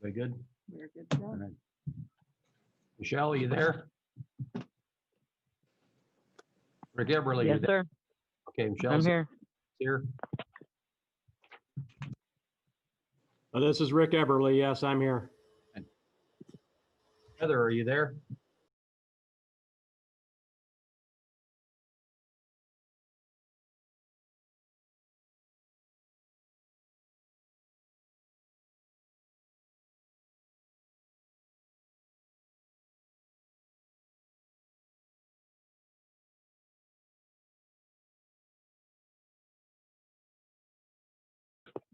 Very good. We're good to go. All right. Michelle, are you there? Rick Eberly, you Yes, there? sir. Okay, Michelle's I'm here. here. This is Rick Eberly. Yes, I'm here. Heather, are you there?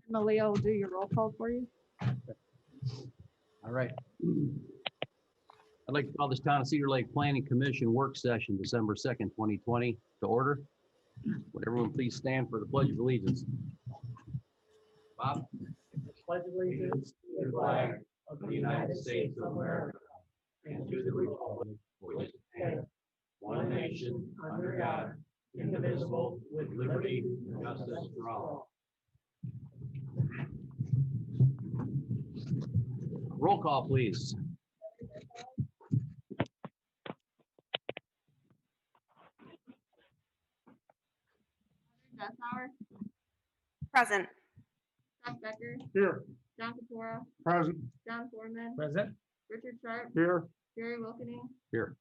Malia will do your roll call for you. All right. I'd like to call this Town of Cedar Lake Planning Commission work session, December 2nd, 2020 to order. Would everyone please stand for the Pledge of Allegiance? Bob? Pledge allegiance to the flag of the United States of America and to the republic for which it stands, one nation, under God, indivisible, with liberty and justice for all. Roll call, please. Bethauer, Present. Scott Becker, Here. John Capora, Present. John Foreman, Present. Richard Sharp, Here. Jerry Wilkening, Here.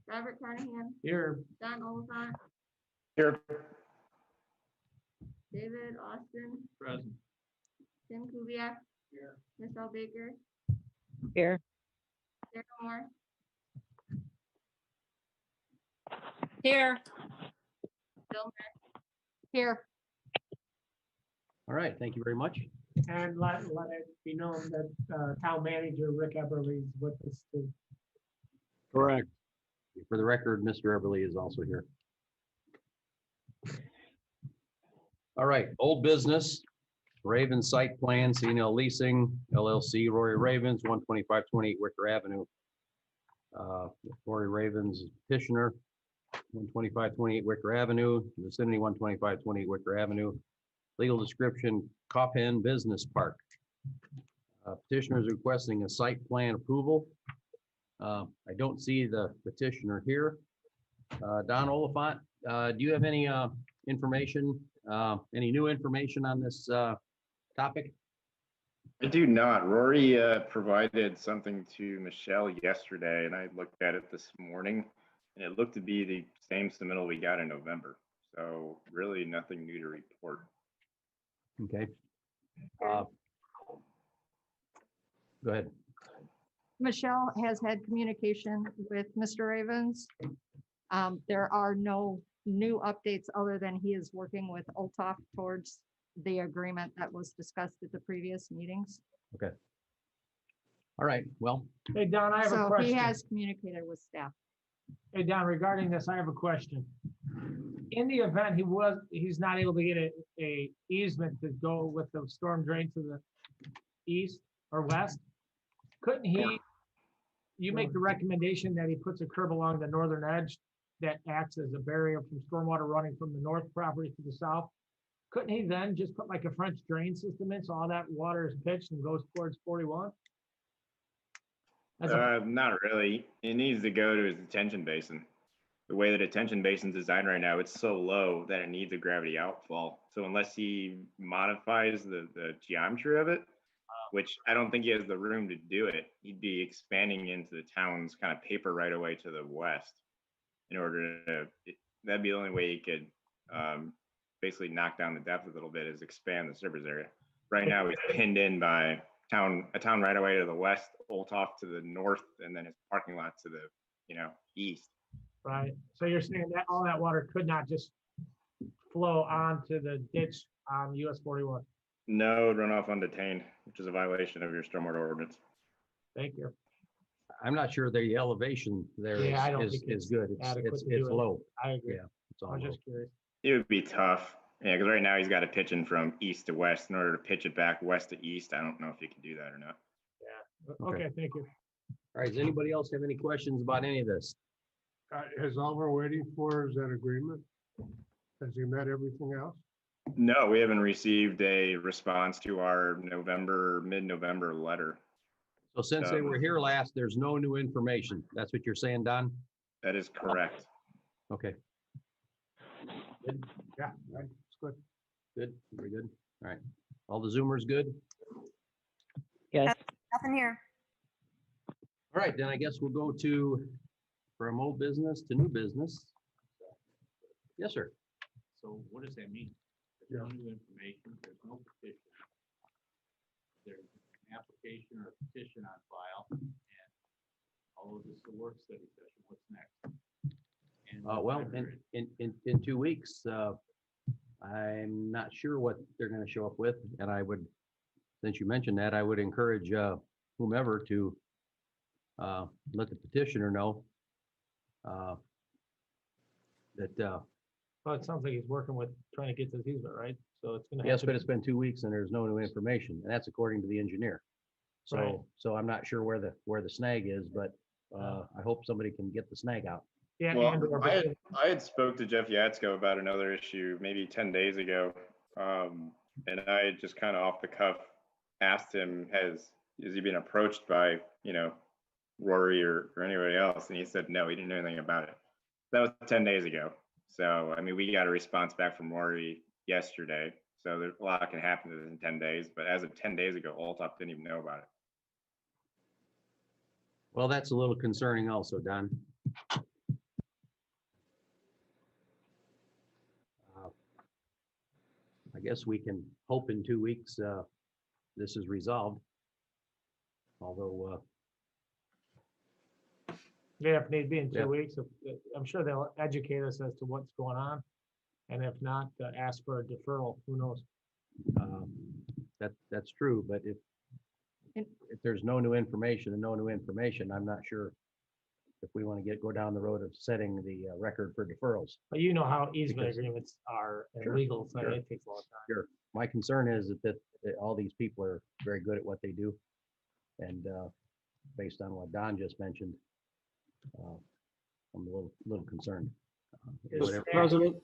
Robert Carnahan, Here. Don Oliphant, Here. David Austin, Present. Tim Kubiak, Here. Michelle Baker, Here. Sarah Moore, Here. Bill Mack. Here. All right, thank you very much. And let it be known that town manager Rick Eberly is with us too. Correct. For the record, Mr. Eberly is also here. All right, old business, Raven Site Plan, CNL Leasing, LLC, Rory Ravens, 12528 Wicker Avenue. Rory Ravens petitioner, 12528 Wicker Avenue, vicinity 12528 Wicker Avenue. Legal description, Coffin Business Park. Petitioner is requesting a site plan approval. I don't see the petitioner here. Don Oliphant, do you have any information, any new information on this topic? I do not. Rory provided something to Michelle yesterday, and I looked at it this morning, and it looked to be the same submittal we got in November. So really nothing new to report. Okay. Go ahead. Michelle has had communication with Mr. Ravens. There are no new updates other than he is working with Oltoff towards the agreement that was discussed at the previous meetings. All right, well, Hey, Don, I have a So he question. has communicated with staff. Hey, Don, regarding this, I have a question. In the event he's not able to get a easement to go with the storm drain to the east or west, couldn't you make the recommendation that he puts a curb along the northern edge that acts as a barrier from stormwater running from the north property to the south? Couldn't he then just put like a French drain system in so all that water is pitched and goes towards 41? Not really. It needs to go to his detention basin. The way the detention basin is designed right now, it's so low that it needs a gravity outfall. So unless he modifies the geometry of it, which I don't think he has the room to do it, he'd be expanding into the town's kind of paper right away to the west. In order to, that'd be the only way he could basically knock down the depth a little bit, is expand the surface area. Right now, he's pinned in by a town right away to the west, Oltoff to the north, and then his parking lot to the east. Right, so you're saying that all that water could not just flow onto the ditch on US 41? No runoff undetained, which is a violation of your stormwater ordinance. Thank you. I'm not sure the elevation there Yeah, I don't is think it's good. adequate It's to do it. low. I agree. Yeah, it's I all was low. just curious. It would be tough. Yeah, because right now he's got to pitch in from east to west. In order to pitch it back west to east, I don't know if you can do that or not. Yeah, Okay. okay, thank you. All right, does anybody else have any questions about any of this? Is all we're waiting for is that agreement? Has he met everything else? No, we haven't received a response to our mid-November letter. So since they were here last, there's no new information. That's what you're saying, Don? That is correct. Okay, Yeah, right, it's good. good, very good. All right. All the Zoomers good? Nothing here. All right, then I guess we'll go from old business to new business. Yes, sir. So what does that mean? There's no new information, there's no petition. There's an application or a petition on file, and although this is a work study session, what's next? And Well, in 2 weeks, I'm not sure what they're gonna show up with, and I would, since you mentioned that, I would encourage whomever to let the petitioner know that, Well, it sounds like he's working with, trying to get this easement, right? So it's gonna have yes, to but be- it's been 2 weeks and there's no new information, and that's according to the engineer. Right. So I'm not sure where the snag is, but I hope somebody can get the snag out. Yeah, Well, and/or I had spoke to Jeff Yatsko about another issue maybe 10 days ago. And I had just kind of off the cuff asked him, is he been approached by, Rory or anybody else? And he said, no, he didn't know anything about it. That was 10 days ago. So, I mean, we got a response back from Rory yesterday. So there's a lot can happen in 10 days, but as of 10 days ago, Alltop didn't even know about it. Well, that's a little concerning also, Don. I guess we can hope in 2 weeks this is resolved. Although, yeah, if need be in Yeah. 2 weeks, I'm sure they'll educate us as to what's going on. And if not, ask for a deferral, who knows? that's true, but if And- if there's no new information and no new information, I'm not sure if we want to go down the road of setting the record for deferrals. But you know how easement Because- agreements are and Sure, legal, so sure. it takes a long time. My concern is that all these people are very good at what they do. And based on what Don just mentioned, I'm a little concerned. Whatever- Yeah. President,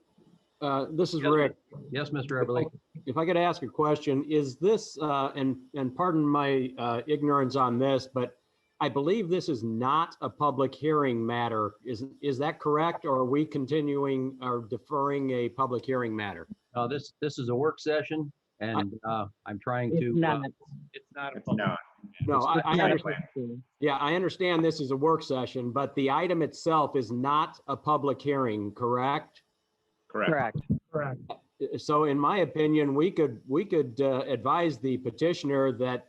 this is Yes, Rick. Yes, Mr. Everly. If I could ask a question, is this, and pardon my ignorance on this, but I believe this is not a public hearing matter. Is that correct? Or are we continuing or deferring a public hearing matter? This is a work session and I'm trying to. It's not a It's public. not. No, I It's not a understand. plan. Yeah, I understand this is a work session, but the item itself is not a public hearing, correct? Correct. Correct. So in my opinion, we could advise the petitioner that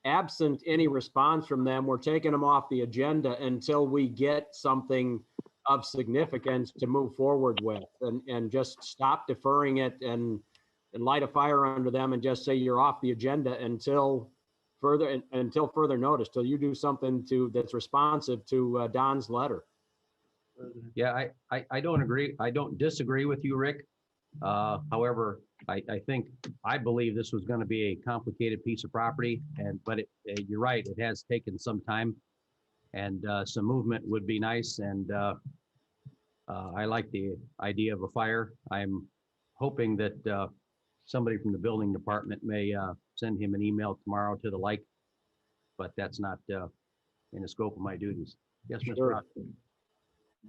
absent any response from them, we're taking them off the agenda until we get something of significance to move forward with, and just stop deferring it and light a fire under them and just say you're off the agenda until further notice, till you do something that's responsive to Don's letter. Yeah, I don't agree. I don't disagree with you, Rick. However, I believe this was going to be a complicated piece of property, but you're right, it has taken some time, and some movement would be nice. And I like the idea of a fire. I'm hoping that somebody from the building department may send him an email tomorrow to the like, but that's not in the scope of my duties. Yes, Mr. Sure. Rock.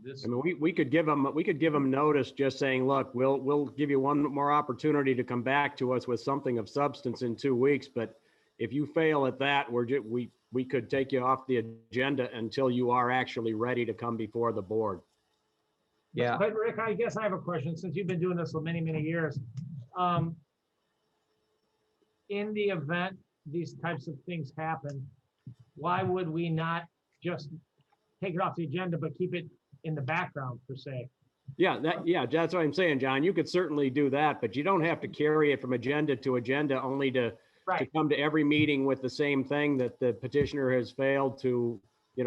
This, I mean, we could give them notice, just saying, look, we'll give you one more opportunity to come back to us with something of substance in 2 weeks. But if you fail at that, we could take you off the agenda until you are actually ready to come before the board. Yeah. But Rick, I guess I have a question, since you've been doing this for many, many years. In the event these types of things happen, why would we not just take it off the agenda, but keep it in the background per se? Yeah, that's what I'm saying, John. You could certainly do that, but you don't have to carry it from agenda to agenda only to Right. come to every meeting with the same thing, that the petitioner has failed to,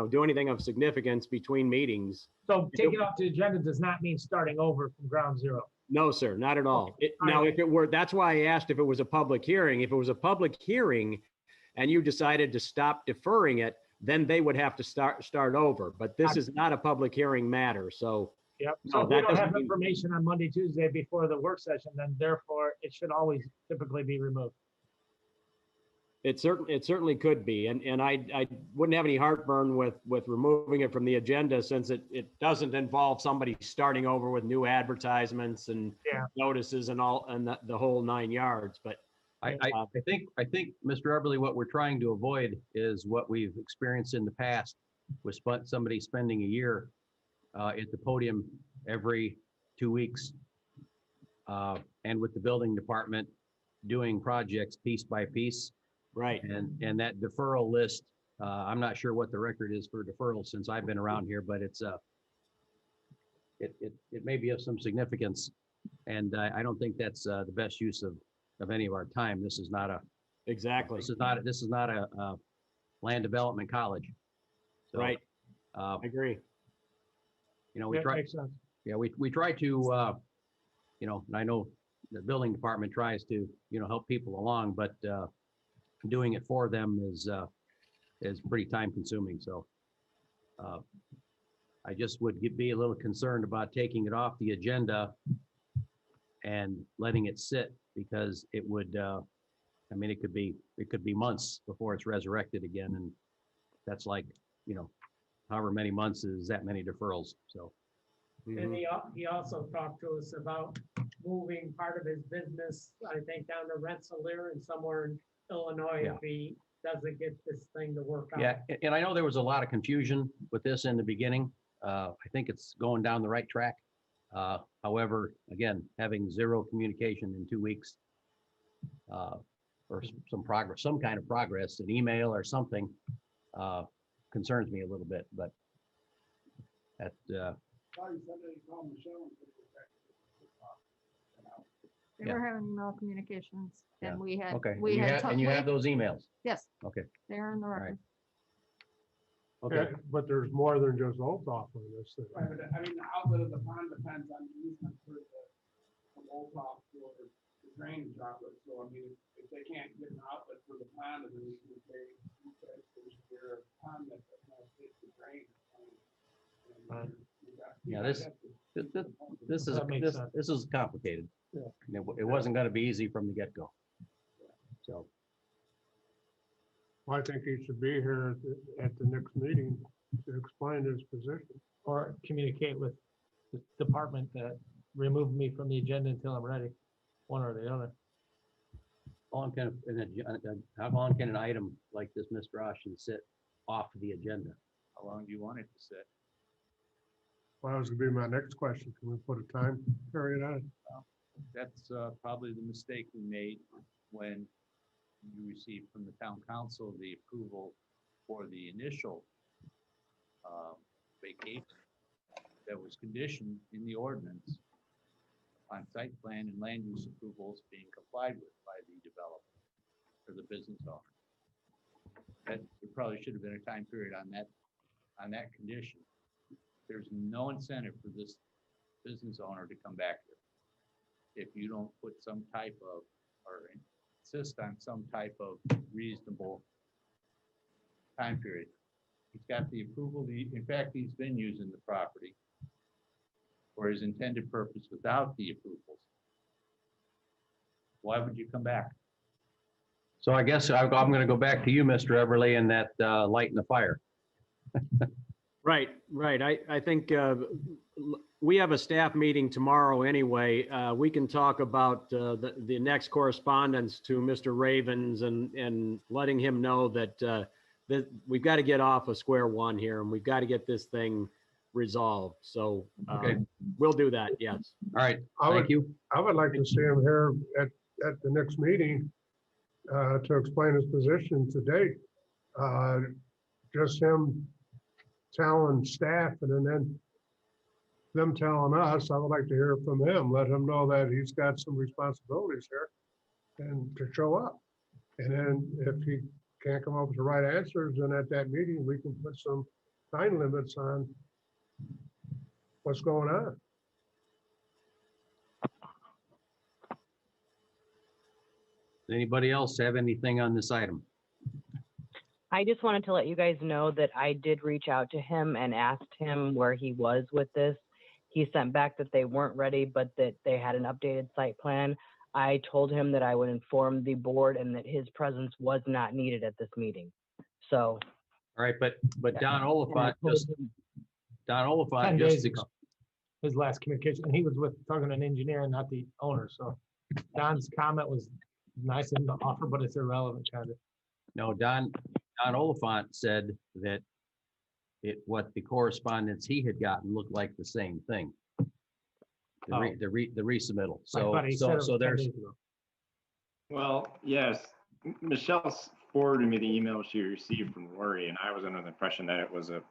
do anything of significance between meetings. So taking it off the agenda does not mean starting over from ground zero. No, sir, not at all. Now, Alright. if it were, that's why I asked if it was a public hearing. If it was a public hearing and you decided to stop deferring it, then they would have to start over. But this is not a public hearing matter, so. Yep. No, So if we that don't doesn't have mean- information on Monday, Tuesday before the work session, then therefore it should always typically be removed. It certainly could be. And I wouldn't have any heartburn with removing it from the agenda since it doesn't involve somebody starting over with new advertisements and Yeah. notices and all, and the whole 9 yards, but I think, Mr. Eberly, what we're trying to avoid is what we've experienced in the past with somebody spending a year at the podium every 2 weeks. And with the building department doing projects piece by piece. right. And that deferral list, I'm not sure what the record is for deferrals since I've been around here, but it's it may be of some significance. And I don't think that's the best use of any of our time. This is not Exactly. this is not a land development college. So, Right. I agree. You know, we That try, makes sense. yeah, we try to, you know, and I know the building department tries to, you know, help people along, but doing it for them is pretty time consuming. So I just would be a little concerned about taking it off the agenda and letting it sit because it would, I mean, it could be months before it's resurrected again. And that's like, you know, however many months is that many deferrals. So. And he also talked to us about moving part of his business, I think, down to Rensselaer and somewhere in Illinois Yeah. if he doesn't get this thing to work out. Yeah, and I know there was a lot of confusion with this in the beginning. I think it's going down the right track. However, again, having zero communication in 2 weeks or some progress, some kind of progress, an email or something concerns me a little bit, but that, They Yeah. were having email communications Yeah. and we had, okay. we had. And you have those emails. Yes, Okay, they're in the right. record. okay. Yeah, but there's more than just Olthoff on this thing. Right, but I mean, the outlet of the pond depends on the easement for the old top for the drainage outlet. So I mean, if they can't get an outlet for the pond, then we can say, there's a pond that fits the drain. Right. Yeah, this is, That makes sense. this is complicated. Yeah. It wasn't gonna be easy from the get-go. So, Well, I think he should be here at the next meeting to explain his position. Or communicate with the department that removed me from the agenda until I'm ready, one or the other. how long can an item like this, Mr. Roshan, sit off the agenda? How long do you want it to sit? Well, that was gonna be my next question. Can we put a time period on it? That's probably the mistake we made when you received from the town council the approval for the initial vacation that was conditioned in the ordinance on site plan and land use approvals being complied with by the developer or the business owner. That there probably should have been a time period on that condition. There's no incentive for this business owner to come back here if you don't put some type of, or insist on some type of reasonable time period. He's got the approval, in fact, he's been using the property for his intended purpose without the approvals. Why would you come back? So I guess I'm gonna go back to you, Mr. Everly, and that light in the fire. Right. I think we have a staff meeting tomorrow anyway. We can talk about the next correspondence to Mr. Ravens and letting him know that we've got to get off of square one here and we've got to get this thing resolved. So Okay. we'll do that. Yes. All right, I would, thank you. I would like to see him here at the next meeting to explain his position to date. Just him telling staff and then them telling us, I would like to hear from him, let him know that he's got some responsibilities here and to show up. And then if he can't come up with the right answers, then at that meeting, we can put some time limits on what's going on. Anybody else have anything on this item? I just wanted to let you guys know that I did reach out to him and asked him where he was with this. He sent back that they weren't ready, but that they had an updated site plan. I told him that I would inform the board and that his presence was not needed at this meeting. So. All right, but Don and I Oliphant, told just, him- Don 10 Oliphant days just, ago, his last communication, and he was with, talking to an engineer, not the owner, so Don's comment was nice in the offer, but it's irrelevant kind of. no, Don Oliphant said that what the correspondence he had gotten looked like the same thing. The resubmittal. I So, thought he said it was 10 there's, days ago. Well, yes, Michelle forwarded me the email she received from Lori, and I was under the impression that it was a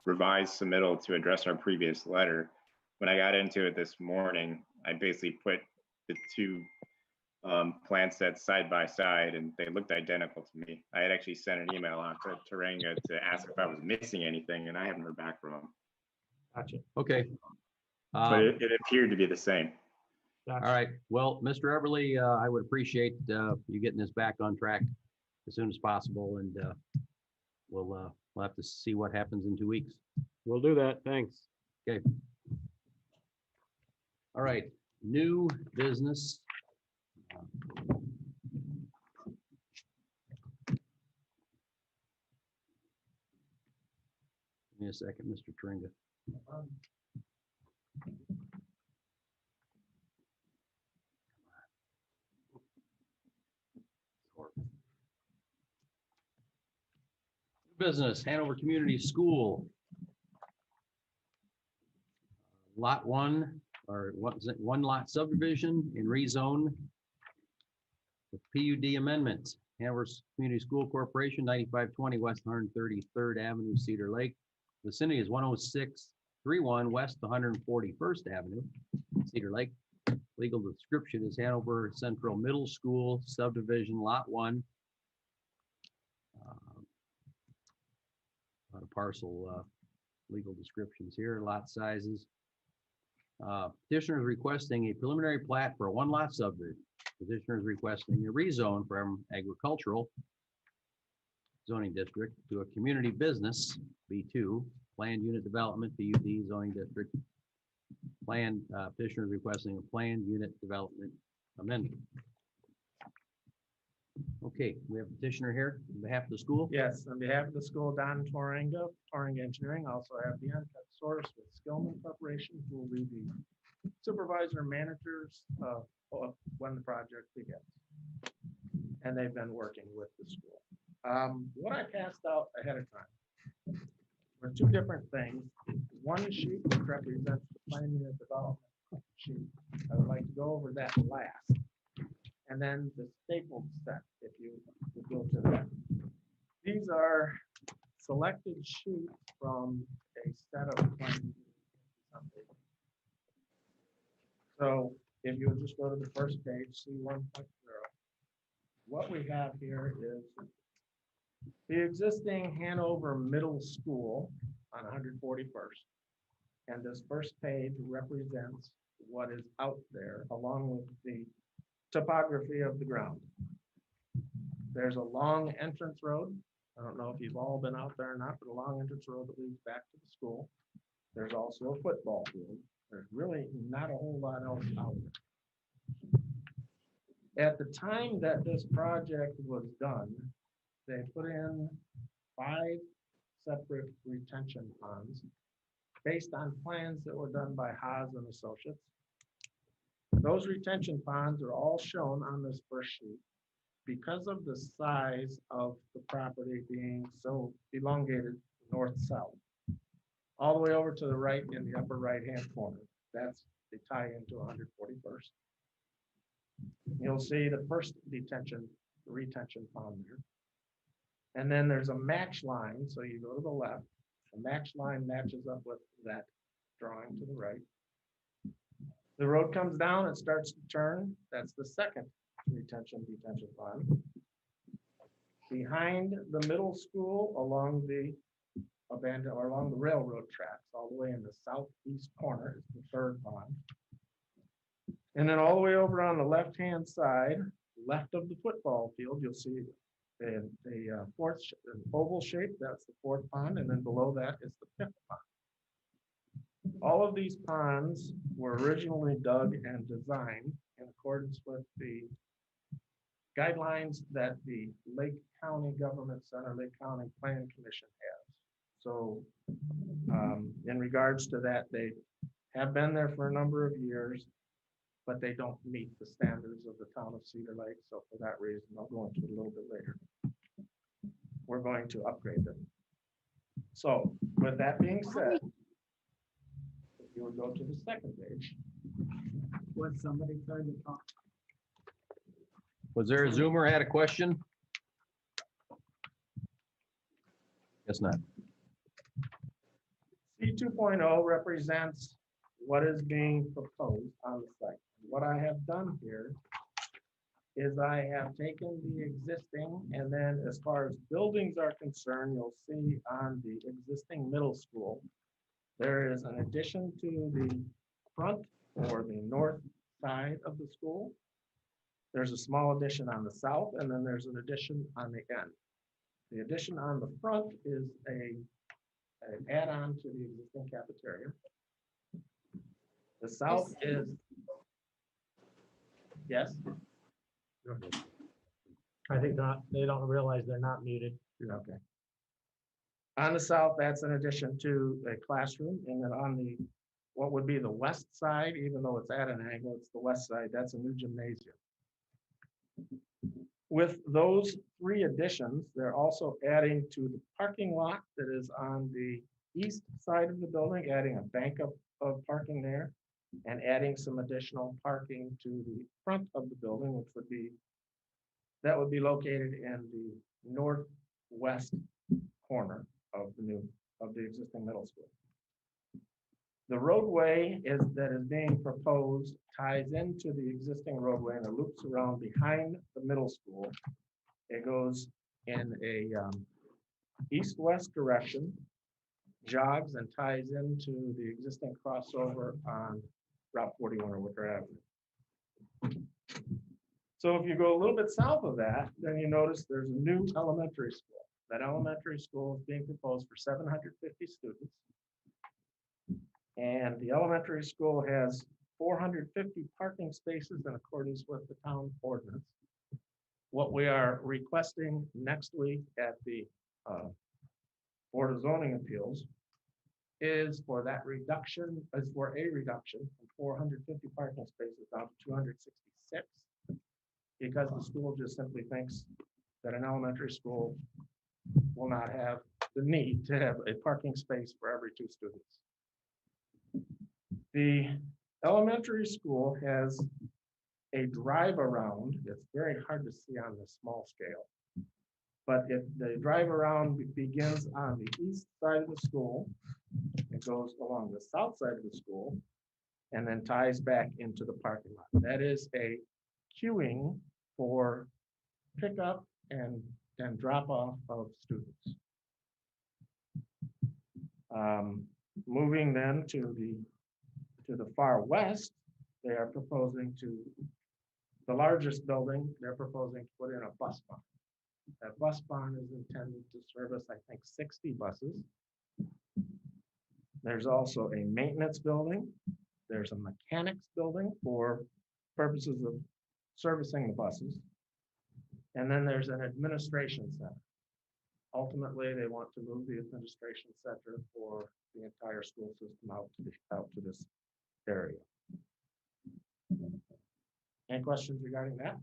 revised submittal to address our previous letter. When I got into it this morning, I basically put the two plan sets side by side, and they looked identical to me. I had actually sent an email out to Taranga to ask if I was missing anything, and I haven't heard back from them. Gotcha. okay. But it appeared to be the same. All right. Well, Mr. Everly, I would appreciate you getting this back on track as soon as possible, and we'll have to see what happens in 2 weeks. We'll do that. Thanks. All right, new business. Give me a second, Mr. Tringa. Business, Hanover Community School. Lot 1, or what is it, 1 lot subdivision in rezone. The PUD amendment, Hanover Community School Corporation, 9520 West 133rd Avenue, Cedar Lake. Vicinity is 10631 West 141st Avenue, Cedar Lake. Legal description is Hanover Central Middle School subdivision, Lot 1. A lot of parcel legal descriptions here, lot sizes. Petitioner is requesting a preliminary plat for a 1 lot subdivision. Petitioner is requesting a rezone from agricultural zoning district to a community business, B2, planned unit development, PUD zoning district. Petitioner is requesting a planned unit development amendment. Okay, we have petitioner here on behalf of the school. Yes, on behalf of the school, Don Torringa, Torringa Engineering, also have the Uncut Source with Skillman Corporation, who will be the supervisor and managers when the project begins. And they've been working with the school. What I passed out ahead of time were 2 different things. One sheet which represents the plan unit development sheet. I would like to go over that last. And then the stapled set, if you would go to that. These are selected sheets from a set of plans. So if you would just go to the first page, C1.0, what we have here is the existing Hanover Middle School on 141st. And this first page represents what is out there along with the topography of the ground. There's a long entrance road. I don't know if you've all been out there or not, but a long entrance road that leads back to the school. There's also a football field. There's really not a whole lot else out there. At the time that this project was done, they put in 5 separate retention ponds based on plans that were done by Haas and Associates. Those retention ponds are all shown on this first sheet. Because of the size of the property being so elongated north-south, all the way over to the right in the upper right-hand corner, that's the tie into 141st. You'll see the first retention pond there. And then there's a match line, so you go to the left. The match line matches up with that drawing to the right. The road comes down, it starts to turn. That's the second detention pond. Behind the middle school, along the railroad tracks, all the way in the southeast corner is the third pond. And then all the way over on the left-hand side, left of the football field, you'll see the fourth oval shape. That's the 4th pond, and then below that is the 5th pond. All of these ponds were originally dug and designed in accordance with the guidelines that the Lake County Government Center, Lake County Planning Commission has. So in regards to that, they have been there for a number of years, but they don't meet the standards of the town of Cedar Lake. So for that reason, I'll go into it a little bit later. We're going to upgrade them. So with that being said, if you would go to the second page. Was somebody trying to talk? Was there a Zoomer had a question? Guess not. C 2.0 represents what is being proposed on the site. What I have done here is I have taken the existing, and then as far as buildings are concerned, you'll see on the existing middle school, there is an addition to the front or the north side of the school. There's a small addition on the south, and then there's an addition on the end. The addition on the front is an add-on to the existing cafeteria. The south is, yes? I think not, they don't realize they're not muted. Okay. On the south, that's an addition to a classroom, and then on the, what would be the west side, even though it's at an angle, it's the west side, that's a new gymnasium. With those three additions, they're also adding to the parking lot that is on the east side of the building, adding a bank of parking there, and adding some additional parking to the front of the building, which would be, that would be located in the northwest corner of the existing middle school. The roadway that is being proposed ties into the existing roadway and it loops around behind the middle school. It goes in a east-west direction, jogs and ties into the existing crossover on Route 41 or Wicker Avenue. So if you go a little bit south of that, then you notice there's a new elementary school. That elementary school is being proposed for 750 students. And the elementary school has 450 parking spaces in accordance with the town ordinance. What we are requesting next week at the Board of Zoning Appeals is for a reduction from 450 parking spaces down to 266. Because the school just simply thinks that an elementary school will not have the need to have a parking space for every 2 students. The elementary school has a drive around. It's very hard to see on the small scale. But if the drive around begins on the east side of the school, it goes along the south side of the school, and then ties back into the parking lot. That is a queuing for pickup and drop off of students. Moving then to the far west, they are proposing the largest building, they're proposing to put in a bus barn. That bus barn is intended to service, I think, 60 buses. There's also a maintenance building. There's a mechanics building for purposes of servicing the buses. And then there's an administration center. Ultimately, they want to move the administration center for the entire school system out to this area. Any questions regarding that?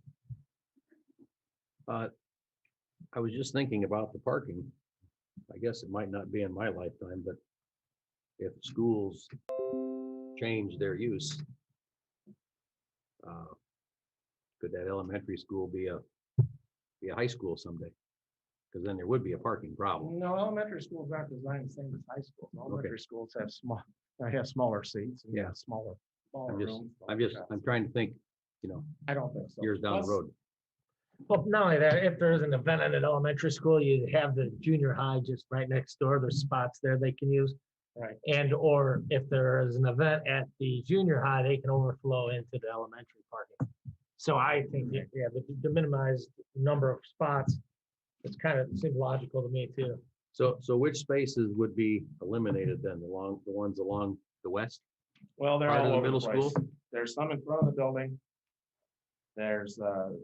I was just thinking about the parking. I guess it might not be in my lifetime, but if schools change their use, could that elementary school be a high school someday? Because then there would be a parking problem. No, elementary schools aren't designed the same as high schools. Elementary schools have smaller seats and smaller rooms. I'm trying to think, I don't think so. years down the Plus, road. Well, not only that, if there's an event at an elementary school, you have the junior high just right next door. There's spots there they can use. Right. And or if there is an event at the junior high, they can overflow into the elementary parking. So I think, the minimized number of spots, it's kind of seems logical to me too. So which spaces would be eliminated then? The ones along the west? Well, they're Part of all the over middle the place. school? There's some in front of the building. There's the,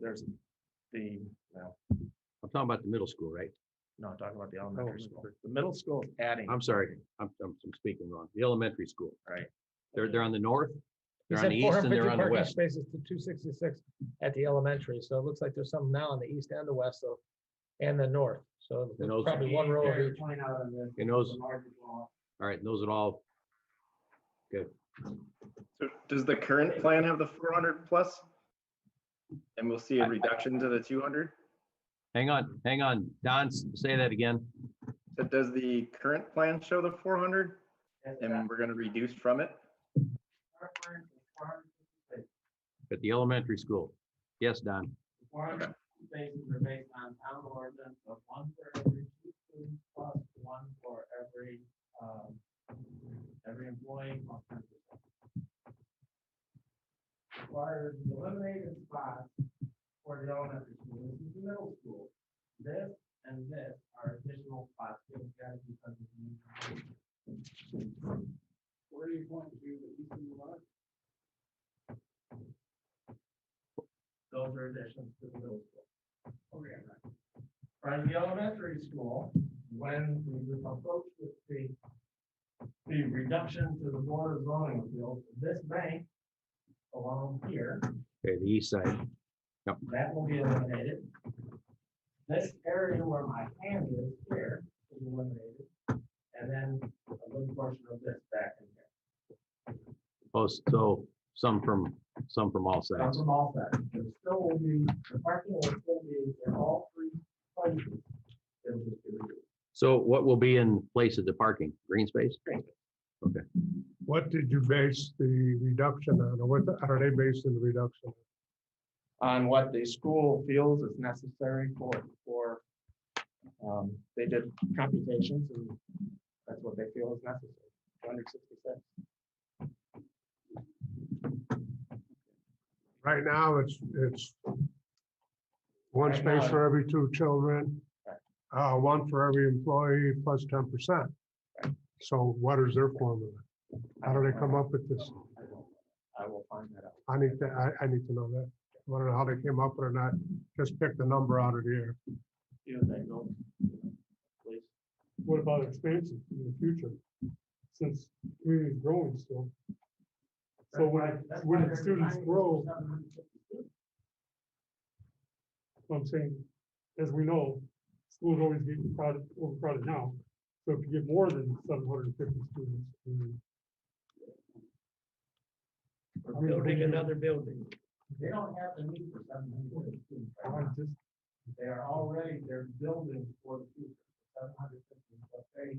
I'm talking about the middle school, right? no, I'm talking about the elementary school. The middle school is adding. I'm sorry, I'm speaking wrong. The elementary school. Right. They're on the north, He they're on said the east, and 450 they're on the parking west. spaces to 266 at the elementary, so it looks like there's some now on the east and the west, so, and the north, so And there's those- probably one row of each. Point out on this. And those- the larger block. All right, those are all good. So does the current plan have the 400 plus? And we'll see a reduction to the 200? Hang on. Don, say that again. So does the current plan show the 400 Yes, and we're going to reduce from it? At the elementary school. Yes, Don. Requirement spaces are based on town ordinance of one for every 2 students plus one for every employee plus 10%. Required eliminated spots for the elementary school. This is the middle school. This and this are additional spots being added because of the new. Where are you pointing to, the east and the west? Those are additions to the middle school. Okay. From the elementary school, when we approached with the reduction to the board of zoning appeals, this bank along here, Okay, the east side. that will be eliminated. This area where my hand is here is eliminated. And then a good portion of this back in here. Oh, so some from all Come sides. from all sides. There still will be, the parking will still be in all 3 places. It'll just be reduced. So what will be in place of the parking? Green space? What did you base the reduction on, or what are they basing the reduction? On what the school feels is necessary for, they did computations and that's what they feel is necessary, 266. Right now, it's one Right space now, for every 2 children, one for every employee plus 10%. So what is their formula? How do they come up with this? I will find that out. I need to know that. I want to know how they came up with it, not just pick the number out of the air. You they know, please. What about expansion in the future? Since community is growing still. So when the students grow, I'm saying, as we know, schools always get overcrowded now. So if you get more than 750 students. We're building another building. They don't have the need for 750 students. They're building for the future, 750, but they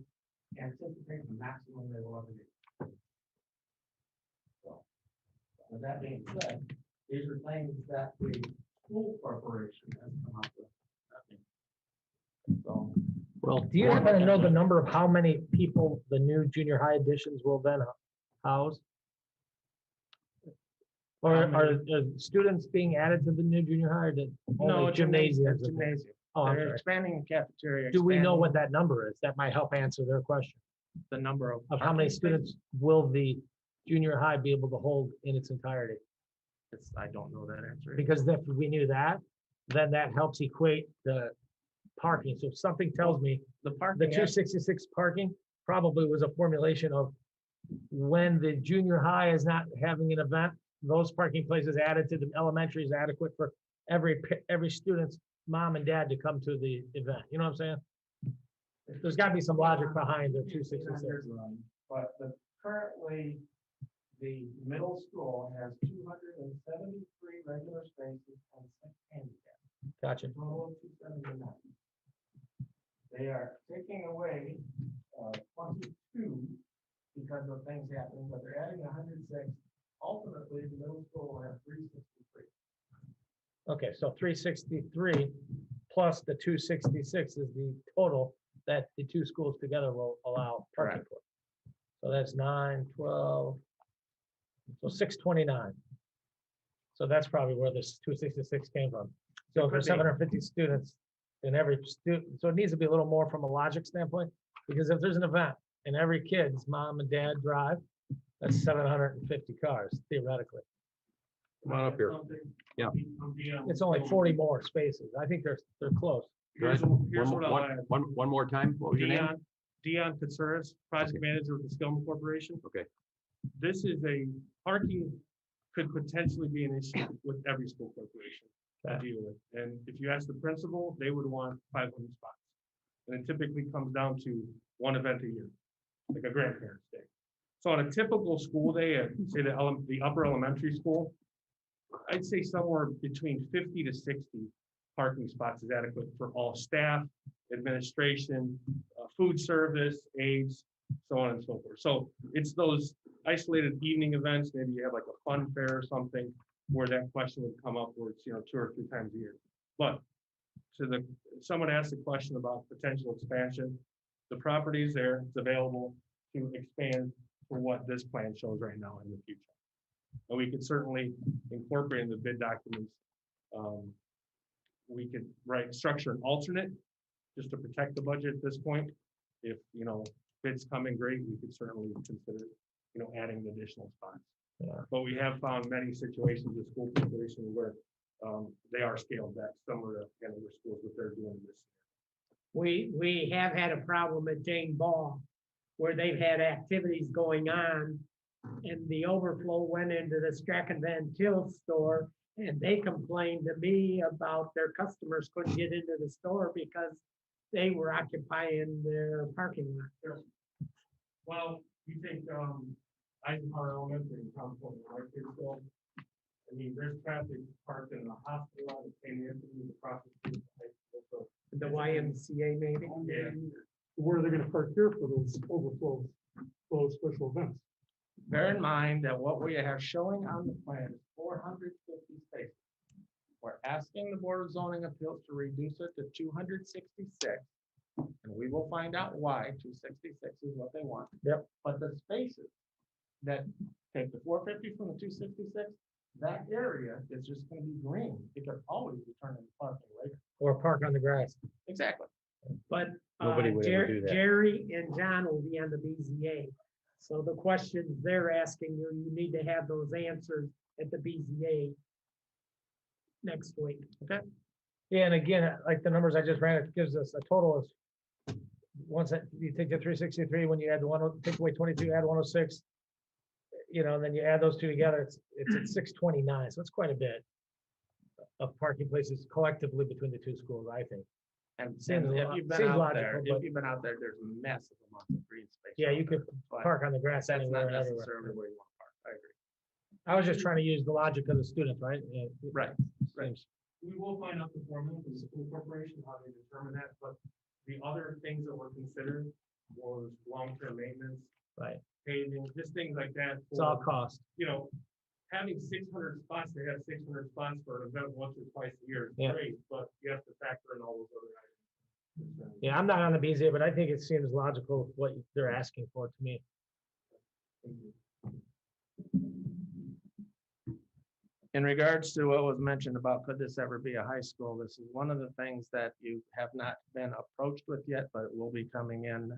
anticipate the maximum they will ever get. So, with that being said, these are things that the school corporation has come up with. So, Well, Do you happen to know the number of how many people the new junior high additions will then house? Or are students being added to the new junior high or did only gymnasiums? Gymnasium. Oh, I'm They're sorry. expanding the cafeteria. Do we know expanding what that number is? That might help answer their question the number of of how many students will the junior high be able to hold in its entirety? I don't know that answer. Because if we knew that, then that helps equate the parking. So if something tells me The the parking. 266 parking probably was a formulation of when the junior high is not having an event, those parking places added to the elementary is adequate for every student's mom and dad to come to the event. You know what I'm saying? There's got to be some logic behind the 266. But currently, the middle school has 273 regular spaces and 6 handicap. Gotcha. Total of 279. They are taking away 22 because of things happening, but they're adding 106. Ultimately, the middle school will have 363. Okay, so 363 plus the 266 is the total that the two schools together will allow parking for. So that's 9, 12, so 629. So that's probably where this 266 came from. So for 750 students in every student, so it needs to be a little more from a logic standpoint, because if there's an event and every kid's mom and dad drive, that's 750 cars theoretically. Come on up here. Yeah. It's only 40 more spaces. I think they're close. Here's, here's what I'll add. One more time. What was your name? Dion Katsuris, project manager with the Skillman Corporation. Okay. This is parking could potentially be an issue with every school corporation to deal with. And if you ask the principal, they would want 500 spots. And it typically comes down to one event a year, like a grandparents' day. So on a typical school day at, say, the upper elementary school, I'd say somewhere between 50 to 60 parking spots is adequate for all staff, administration, food service, aides, so on and so forth. So it's those isolated evening events, maybe you have like a fun fair or something, where that question would come up where it's, 2 or 3 times a year. But someone asked a question about potential expansion. The property is there, it's available to expand for what this plan shows right now in the future. And we could certainly incorporate in the bid documents. We could structure an alternate just to protect the budget at this point. If, bids come in great, we could certainly consider, adding additional spots. Yeah. But we have found many situations with school corporations where they are scaled back, similar to other schools, what they're doing this. We have had a problem at Jane Ball where they've had activities going on and the overflow went into the Strachan Van Til store and they complained to me about their customers couldn't get into the store because they were occupying their parking lot. Well, you take Eisenhower Elementary in Compton, right? I mean, there's traffic parked in the hospital, the St. Anthony, across the street. The YMCA maybe? Yeah. Where are they gonna park here for those overflows, those special events? Bear in mind that what we have showing on the plan is 450 spaces. We're asking the Board of Zoning Appeals to reduce it to 266. And we will find out why 266 is what they want. Yep. But the spaces that take the 450 from the 266, that area is just gonna be green. It could always be turned into parking later. Or park on the grass. Exactly. But Nobody would ever do that. Jerry and John will be on the BZA. So the questions they're asking you, you need to have those answers at the BZA next week. Okay. Yeah, and again, like the numbers I just ran, it gives us a total of, once you take the 363, when you add the one, take away 22, add 106, and then you add those two together, it's at 629. So it's quite a bit of parking places collectively between the two schools, I think. And Seems if lo- you've been seems out there, logical, if you've been out there, there's massive amounts of green space. Yeah, out you could there, but park on the grass That's anywhere not and everywhere. necessarily where you want to park. I agree. I was just trying to use the logic of the student, right? Yeah, Right. seems- We will find out the formula from the school corporation, how they determine that, but the other things that were considered was long-term maintenance, Right. paving, just things like that. It's all for, cost. Having 600 spots, they have 600 spots for an event once or twice a year, is Yeah. great, but you have to factor in all those other items. Yeah, I'm not on the BZA, but I think it seems logical what they're asking for to me. In regards to what was mentioned about could this ever be a high school, this is one of the things that you have not been approached with yet, but it will be coming in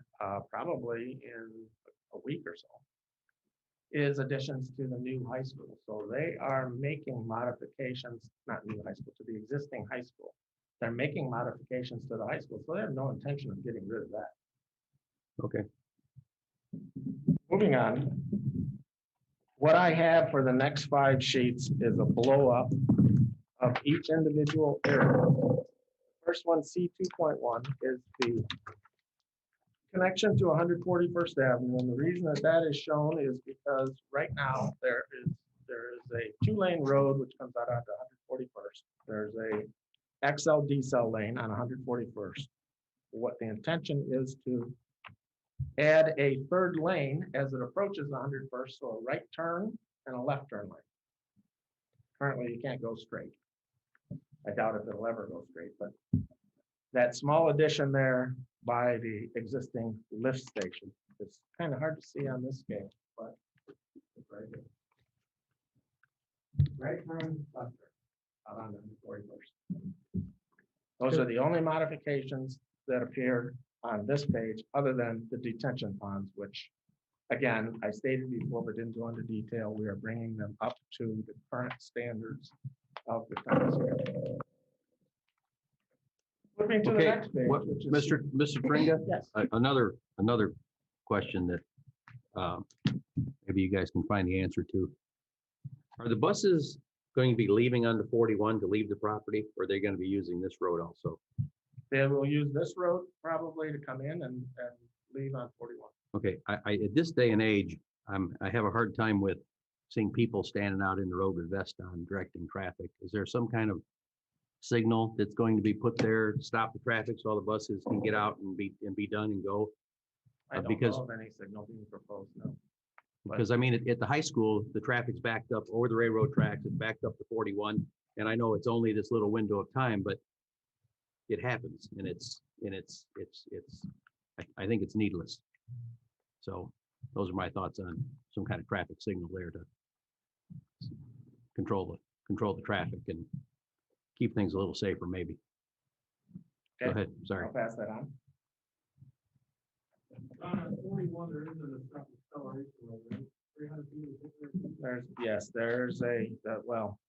probably in a week or so, is additions to the new high school. So they are making modifications, not new high school, to the existing high school. They're making modifications to the high school, so they have no intention of getting rid of that. Okay. Moving on. What I have for the next 5 sheets is a blow up of each individual area. First one, C2.1, is the connection to 141st Avenue. And the reason that is shown is because right now there is a 2-lane road which comes out onto 141st. There's a XL decel lane on 141st. What the intention is to add a 3rd lane as it approaches 101st, so a right turn and a left turn lane. Currently, you can't go straight. I doubt if it'll ever go straight, but that small addition there by the existing lift station, it's kind of hard to see on this scale, but it's right here. Right turn, left turn, out on 141st. Those are the only modifications that appear on this page, other than the detention ponds, which Again, I stated before, but didn't go into detail, we are bringing them up to the current standards of the town. Flipping to the Okay, next page, what, which is. Mr. Tringa, Yes. another question that maybe you guys can find the answer to. Are the buses going to be leaving onto 41 to leave the property, or are they going to be using this road also? They will use this road probably to come in and leave on 41. Okay, at this day and age, I have a hard time with seeing people standing out in the road with vests on directing traffic. Is there some kind of signal that's going to be put there, to stop the traffic so all the buses can get out and be done and go? I don't because- know of any signal being proposed, no. Because I mean, at the high school, the traffic's backed up over the railroad tracks, it's backed up to 41. And I know it's only this little window of time, but it happens and I think it's needless. So those are my thoughts on some kind of traffic signal there to control the traffic and keep things a little safer, maybe. Go Okay. ahead, sorry. I'll pass that on. There's well,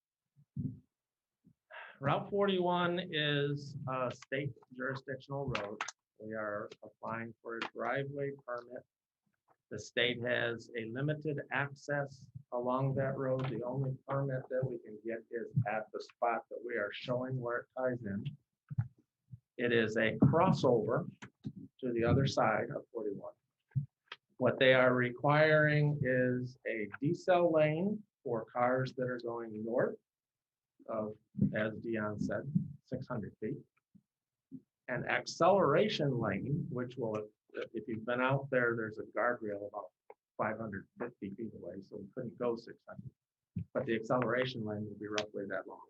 Route 41 is a state jurisdictional road. We are applying for a driveway permit. The state has a limited access along that road. The only permit that we can get is at the spot that we are showing where it ties in. It is a crossover to the other side of 41. What they are requiring is a decel lane for cars that are going north of, as Dion said, 600 feet. An acceleration lane, which will, if you've been out there, there's a guardrail about 550 feet away, so we couldn't go 600. But the acceleration lane will be roughly that long.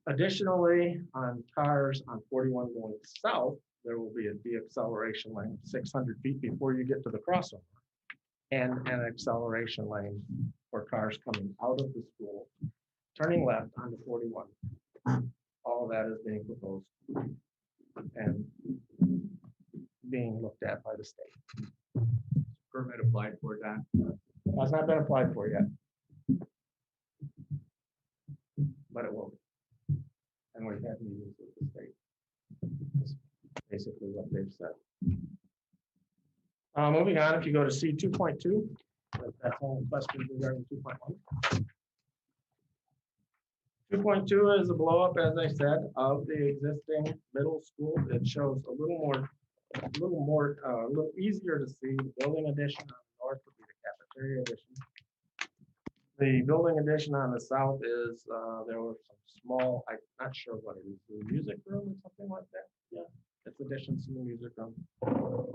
Additionally, on cars on 41 going south, there will be a de-acceleration lane 600 feet before you get to the crossover, and an acceleration lane for cars coming out of the school, turning left onto 41. All of that is being proposed and being looked at by the state. Permit applied for, Don? Has not been applied for yet, but it will be. And we've had meetings with the state. That's basically what they've said. Moving on, if you go to C 2.2, that's all questions regarding 2.1. 2.2 is a blow up, as I said, of the existing middle school. It shows a little easier to see. The building addition on the north would be the cafeteria addition. The building addition on the south is, there were some small, I'm not sure what it is, the music room or something like that. Yeah, it's additions to the music room.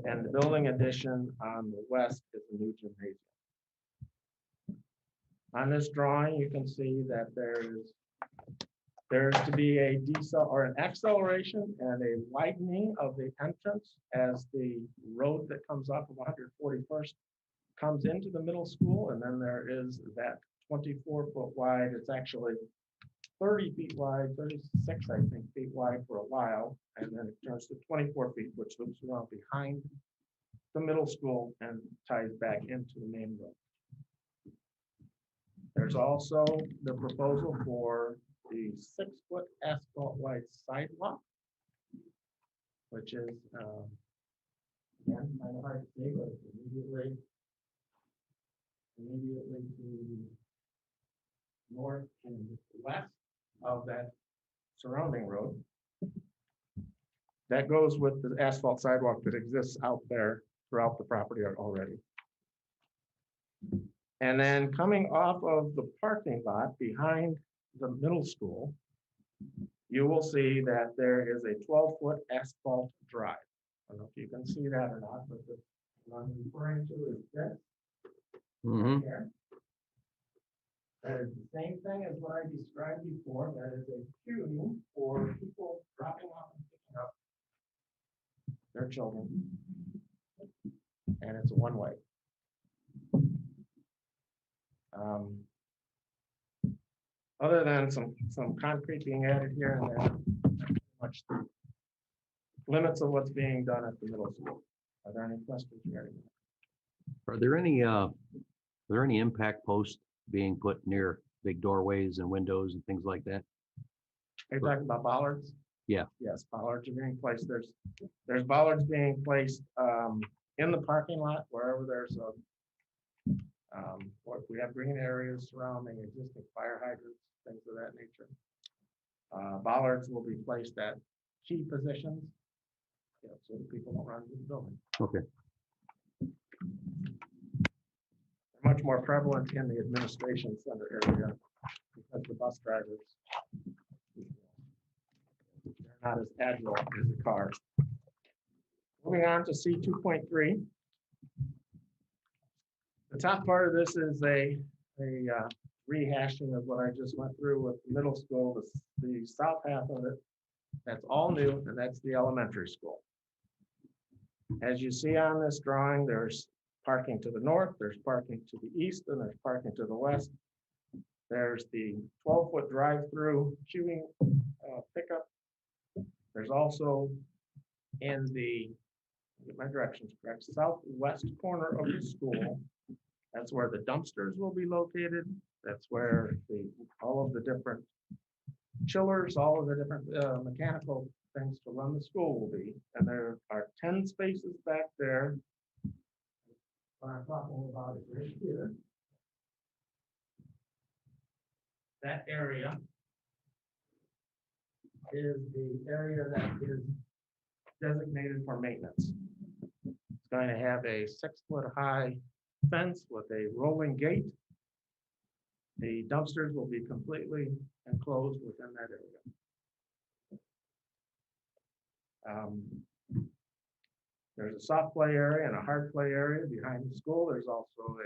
And the building addition on the west is the new gymnasium. On this drawing, you can see that there's to be a decel or an acceleration and a widening of the entrance as the road that comes off of 141st comes into the middle school, and then there is that 24-foot wide. It's actually 30 feet wide, 36, I think, feet wide for a while, and then it turns to 24 feet, which loops around behind the middle school and ties back into the main road. There's also the proposal for the 6-foot asphalt wide sidewalk, which is, again, kind of hard to see, but it's immediately to the north and west of that surrounding road. That goes with the asphalt sidewalk that exists out there throughout the property already. And then coming off of the parking lot behind the middle school, you will see that there is a 12-foot asphalt drive. I don't know if you can see that or not, but what I'm referring to is this. Mhm. Here. That is the same thing as what I described before. That is a queue for people dropping off and picking up their children. And it's a one-way. Other than some concrete being added here and there, pretty much the limits of what's being done at the middle school. Are there any questions regarding that? Are there any impact posts being put near big doorways and windows and things like that? Are you talking about bollards? Yeah. Yes, bollards are being placed. There's bollards being placed in the parking lot wherever there's a we have green areas surrounding existing fire hydrants, things of that nature. Bollards will be placed at key positions, so that people don't run into the building. Okay. They're much more prevalent in the administration center area because the bus drivers, they're not as agile as the cars. Moving on to C 2.3. The top part of this is a rehashing of what I just went through with the middle school. The south half of it, that's all new, and that's the elementary school. As you see on this drawing, there's parking to the north, there's parking to the east, and there's parking to the west. There's the 12-foot drive-through queuing pickup. There's also in the, get my directions correct, southwest corner of the school, that's where the dumpsters will be located. That's where all of the different chillers, all of the different mechanical things to run the school will be. And there are 10 spaces back there. I'm talking about it right here. That area is the area that is designated for maintenance. It's going to have a 6-foot high fence with a rolling gate. The dumpsters will be completely enclosed within that area. There's a soft play area and a hard play area behind the school. There's also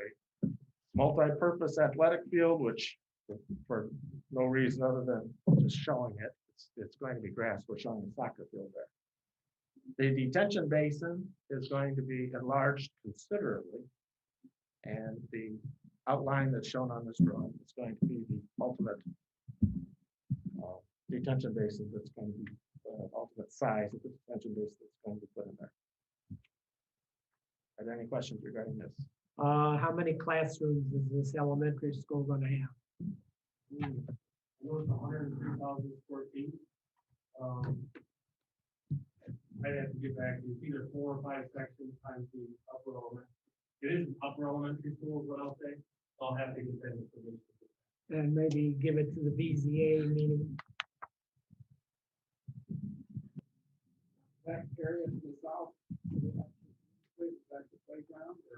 a multi-purpose athletic field, which for no reason other than just showing it, it's going to be grass. We're showing a soccer field there. The detention basin is going to be enlarged considerably. And the outline that's shown on this drawing is going to be the ultimate detention basin that's going to be ultimate size of the detention basin that's going to be put in there. Are there any questions regarding this? How many classrooms is this elementary school gonna have? I know it's 103,000 square feet. I'd have to get back, it's either 4 or 5 sections times the upper elementary. It is an upper elementary school, is what I'll say. I'll have to get that information. And maybe give it to the BZA meeting. Back area to the south. Back to playground or?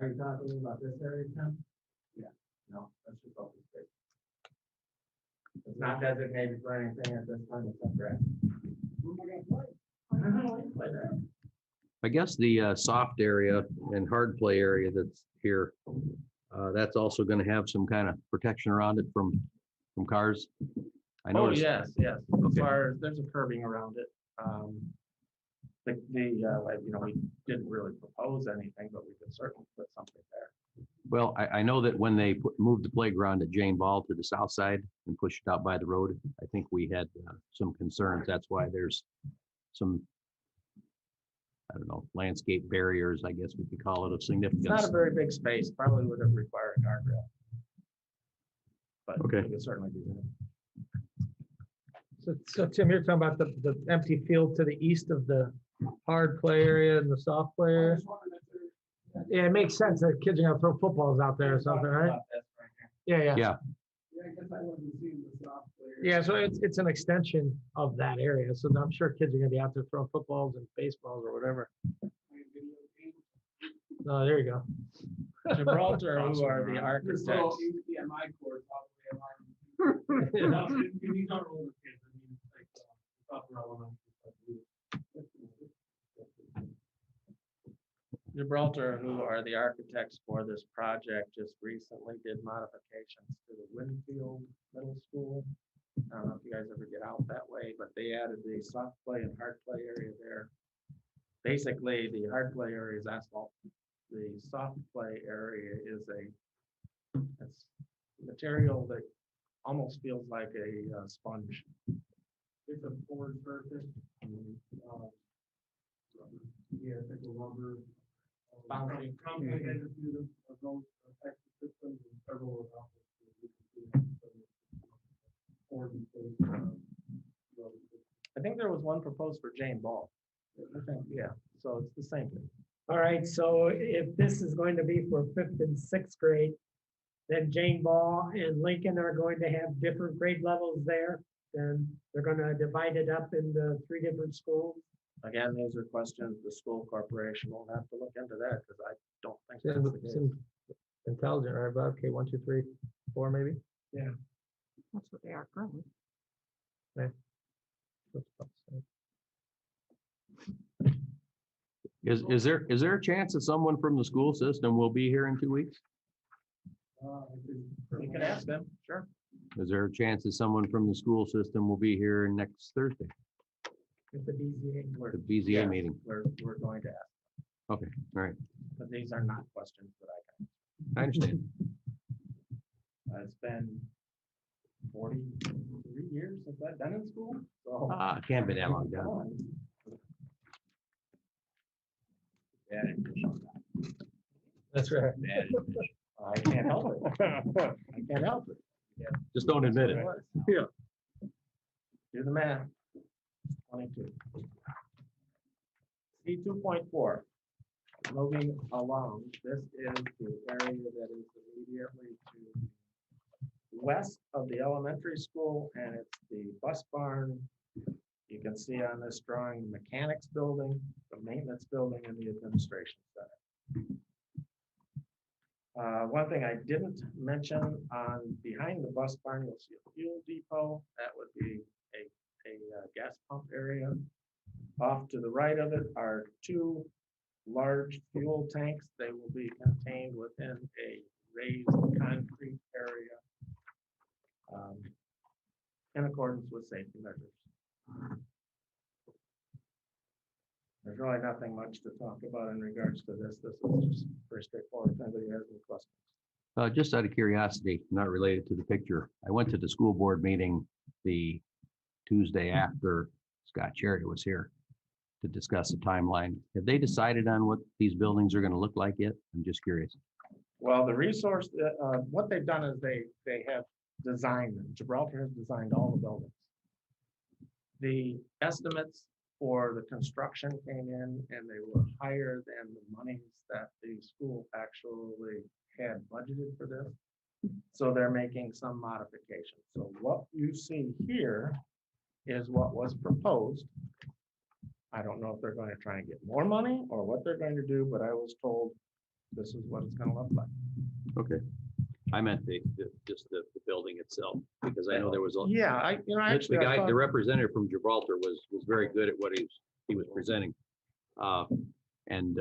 Are you talking about this area, Tim? Yeah, no, that's just open space. It's not designated for anything at this time, it's grass. Who am I gonna play there? I guess the soft area and hard play area that's here, that's also going to have some kind of protection around it from cars. I Oh, noticed. yes, yes. As Okay. far as, there's a curbing around it. We didn't really propose anything, but we could certainly put something there. Well, I know that when they moved the playground at Jane Ball to the south side and pushed it out by the road, I think we had some concerns. That's why there's some, I don't know, landscape barriers, I guess we could call it, of It's not significance. a very big space, probably would have required a guardrail. But Okay. we could certainly do that. So Tim, you're talking about the empty field to the east of the hard play area and the soft play area? Yeah, it makes sense that kids are gonna throw footballs out there or something, right? Yeah, yeah. Yeah. Yeah, I guess I wasn't seeing the soft player. Yeah, so it's an extension of that area, so I'm sure kids are gonna be out there throwing footballs and baseballs or whatever. Oh, there you go. Gibraltar, who are the architects. Yeah. These aren't older kids, I mean, it's like upper elementary. Gibraltar, who are the architects for this project, just recently did modifications to the Winfield Middle School. I don't know if you guys ever get out that way, but they added the soft play and hard play area there. Basically, the hard play area is asphalt. The soft play area is it's material that almost feels like a sponge. It's a poured surface. Yeah, I think the lumber. Boundary. Company has a few of those types of systems and several of them. I think there was one proposed for Jane Ball. I think, yeah, so it's the same thing. All right, so if this is going to be for fifth and sixth grade, then Jane Ball and Lincoln are going to have different grade levels there. Then they're gonna divide it up into 3 different schools. Again, these are questions the school corporation will have to look into that, because I don't think that's the case. Seems intelligent, right, Bob? Okay, 1, 2, 3, 4, maybe? That's what they are currently. Is there a chance that someone from the school system will be here in 2 weeks? You can ask them, sure. Is there a chance that someone from the school system will be here next Thursday, With the BZA. the BZA Yes, meeting? We're going to ask, Okay, all right, but these are not questions that I can. I understand. It's been 43 years since I've been in school, so. Can't be that long, Come John. on. Bad addition. That's right. Bad addition. I can't help it. I can't help it. Just don't admit it. Yeah. Do the math. 22. C 2.4. Moving along, this is the area that is immediately to the west of the elementary school, and it's the bus barn. You can see on this drawing, the mechanics building, the maintenance building, and the administration center. One thing I didn't mention on behind the bus barn, you'll see a fuel depot. That would be a gas pump area. Off to the right of it are 2 large fuel tanks. They will be contained within a raised concrete area in accordance with safety measures. There's really nothing much to talk about in regards to this. This is just very straightforward. If anybody has any questions. Just out of curiosity, not related to the picture, I went to the school board meeting the Tuesday after Scott Cherry was here to discuss the timeline. Have they decided on what these buildings are going to look like yet? I'm just curious. Well, the resource, what they've done is they have designed them. Gibraltar has designed all the buildings. The estimates for the construction came in and they were higher than the monies that the school actually had budgeted for this. So they're making some modifications. So what you see here is what was proposed. I don't know if they're going to try and get more money or what they're going to do, but I was told this is what it's going to look like. Okay. I meant just the building itself, because I know there was a. Yeah, actually, The I guy, thought- the representative from Gibraltar was very good at what he was presenting. And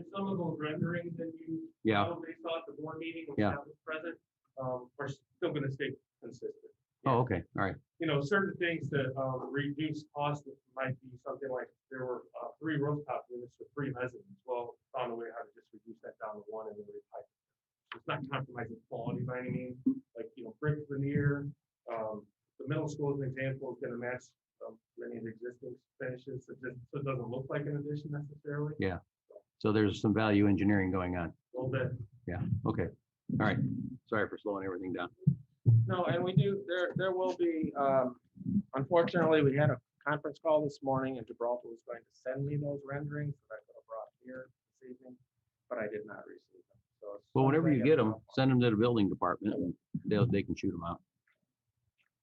And some of those renderings that you. Yeah. They saw at the board meeting when Yeah. Scott was present, are still gonna stay consistent. oh, okay, all right. Certain things that, reduce cost might be something like, there were, 3 rooftop units for 3 mezzanines. Well, found a way how to just reduce that down to 1 and then retype. It's not compromising quality by any means, like, brick veneer. The middle school, as an example, is gonna match, many of the existing finishes, so it doesn't look like an addition necessarily. Yeah. So there's some value engineering going on. A little bit. Yeah, okay. All right. Sorry for slowing everything down. No, and we do, there will be, unfortunately, we had a conference call this morning and Gibraltar was going to send me those renderings that I could have brought here this evening, but I did not receive them. So as Well, soon as whenever I you get them, I'll- send them to the building department and they can shoot them out.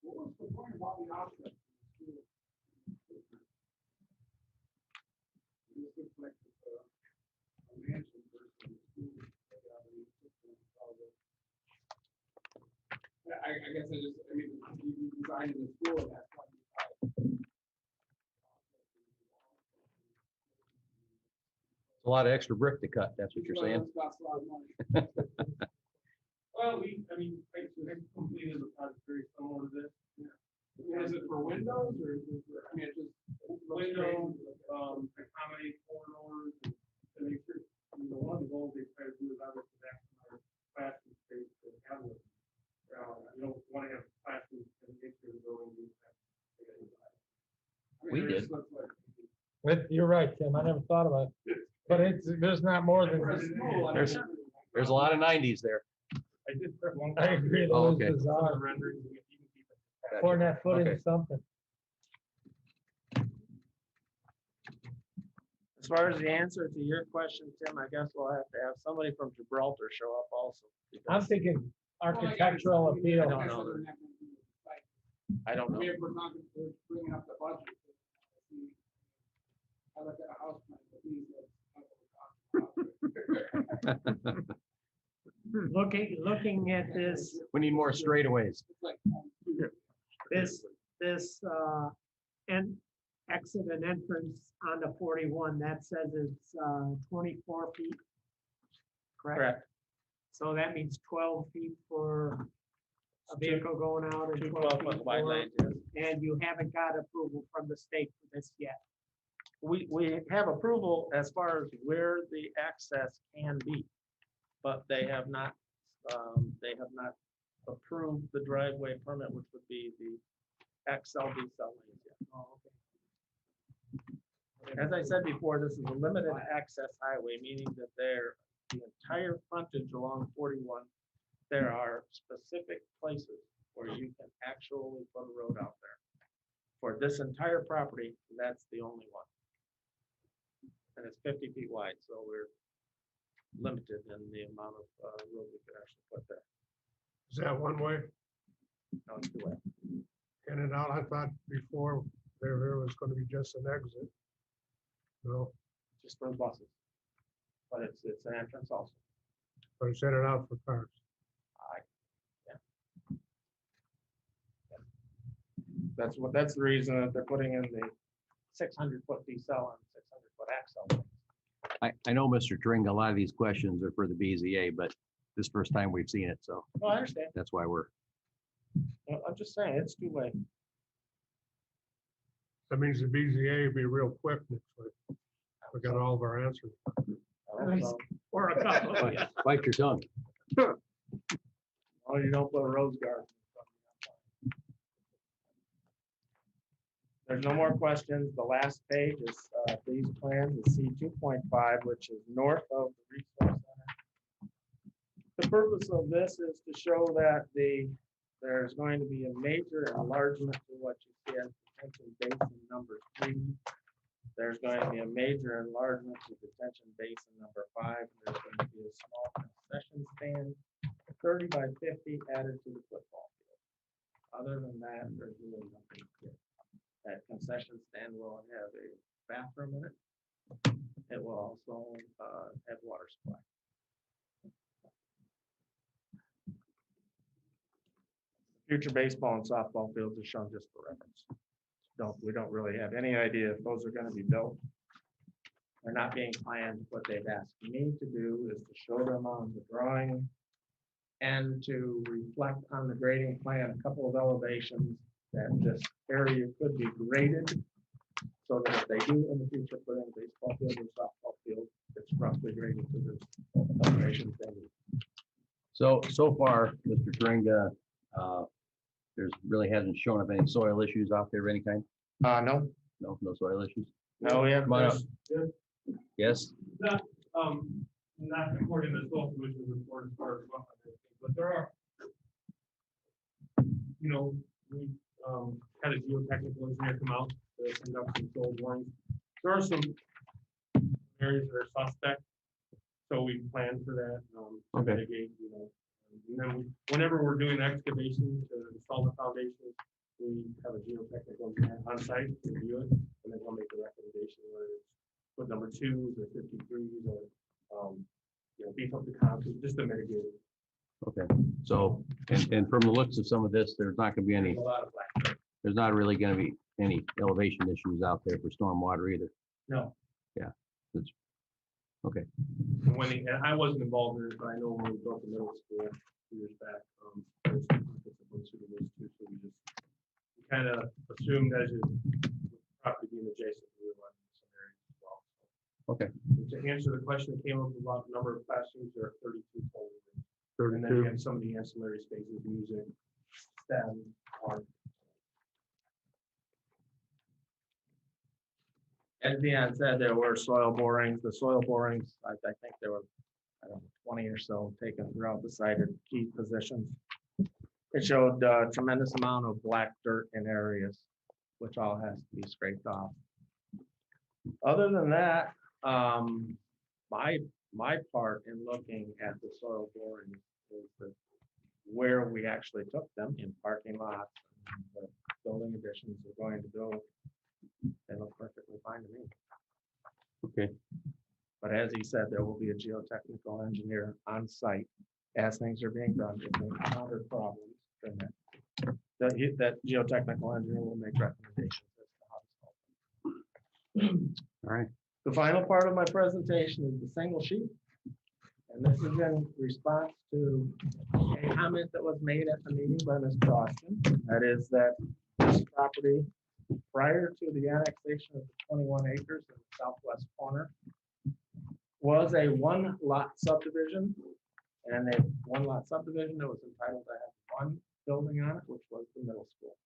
What was the point about the outlet? This looks like it's a mansion versus a school. I guess you designed the school at that point. It's a lot of extra brick to cut, that's what you're saying. It's cost a lot of money. Well, they completed the project very similar to this. Is it for windows or is it for, it's just windows, accommodate corridors and make sure, one of the goals they try to do is obviously maximize classroom space for the tablet. You don't want to have classrooms in the building. We did. You're right, Tim. I never thought about it. But there's not more than. There's a lot of 90s there. I did print one. I agree. That Oh, was okay. bizarre. Renderings, you can keep it. Pouring that foot Okay. into something. As far as the answer to your question, Tim, I guess we'll have to have somebody from Gibraltar show up also. I'm because thinking architectural appeal. I don't know. I don't know. We're talking, we're bringing up the budget. I look at a house plan, but these, Looking at this, We need more straightaways. and exit and entrance onto 41, that says it's 24 feet. Correct. So that means 12 feet for a vehicle going out and Two 12 12-foot feet wide for, lanes, yes. and you haven't got approval from the state for this yet. We have approval as far as where the access can be, but they have not approved the driveway permit, which would be the XLB cell lanes yet. As I said before, this is a limited access highway, meaning that the entire frontage along 41, there are specific places where you can actually put a road out there. For this entire property, that's the only one. And it's 50 feet wide, so we're limited in the amount of road we could actually put there. Is that one way No, it's two way. in and out? I thought before there was going to be just an exit. No, Just for buses. But it's an entrance also. but it's in and out for cars. That's the reason that they're putting in the 600-foot decel and 600-foot axle. I know, Mr. Tring, a lot of these questions are for the BZA, but this is the first time we've seen it, so Well, I understand. that's why we're, I'm just saying, it's two way. That means the BZA will be real quick next week. We got all of our answers. Or a couple, yeah. bite your tongue. Oh, you don't put a rose garden. There's no more questions. The last page is these plans, is C 2.5, which is north of the resource center. The purpose of this is to show that there's going to be a major enlargement to what you see as detention basin number 3. There's going to be a major enlargement to detention basin number 5. There's going to be a small concession stand, 30 by 50 added to the football field. Other than that, there's really nothing here. That concession stand will have a bathroom in it. It will also have water supply. Future baseball and softball fields are shown just for reference. We don't really have any idea if those are going to be built. They're not being planned. What they've asked me to do is to show them on the drawing and to reflect on the grading plan, a couple of elevations that this area could be graded so that if they do in the future put in a baseball field or softball field, it's roughly graded to this elevation standard. So far, Mr. Tring, there's really hasn't shown up any soil issues out there of any kind? No, No soil issues? no, we have. Come on up. Yes? Not according to the soil commission report as far as wetland, but there are, we had a geotechnical engineer come out to conduct some soil borings. There are some areas that are suspect, so we plan for that, to Okay. mitigate, and then whenever we're doing excavation to install the foundations, we have a geotechnical engineer on site to review it, and then we'll make a recommendation whether it's foot number 2s or 53s or, beef up the concrete, just to mitigate it. Okay, so, and from the looks of some of this, there's not gonna be any, A lot of black. there's not really gonna be any elevation issues out there for stormwater either. No. Okay, And I wasn't involved in it, but I know when we built the middle school a few years back, there's some conflicts of those too, so we kind of assumed as you property being adjacent to the one in some areas as well. okay. To answer the question that came up about the number of classrooms, there are 32 total. And then you have some of the ancillary spaces using STEM or As Deanne said, there were soil borings. The soil borings, I think there were, I don't know, 20 or so taken throughout the site at key positions. It showed a tremendous amount of black dirt in areas, which all has to be scraped off. Other than that, my part in looking at the soil borings is that where we actually took them in parking lots, and the building additions we're going to build, they look perfectly fine to me. Okay, But as he said, there will be a geotechnical engineer on site as things are being done. If they encounter problems, then that geotechnical engineer will make recommendations as to how to solve them. all right. The final part of my presentation is the single sheet. And this is in response to a comment that was made at the meeting by Mr. Austin. That is that this property, prior to the annexation of the 21 acres in the southwest corner, was a one-lot subdivision. And a one-lot subdivision that was entitled to have one building on it, which was the middle school.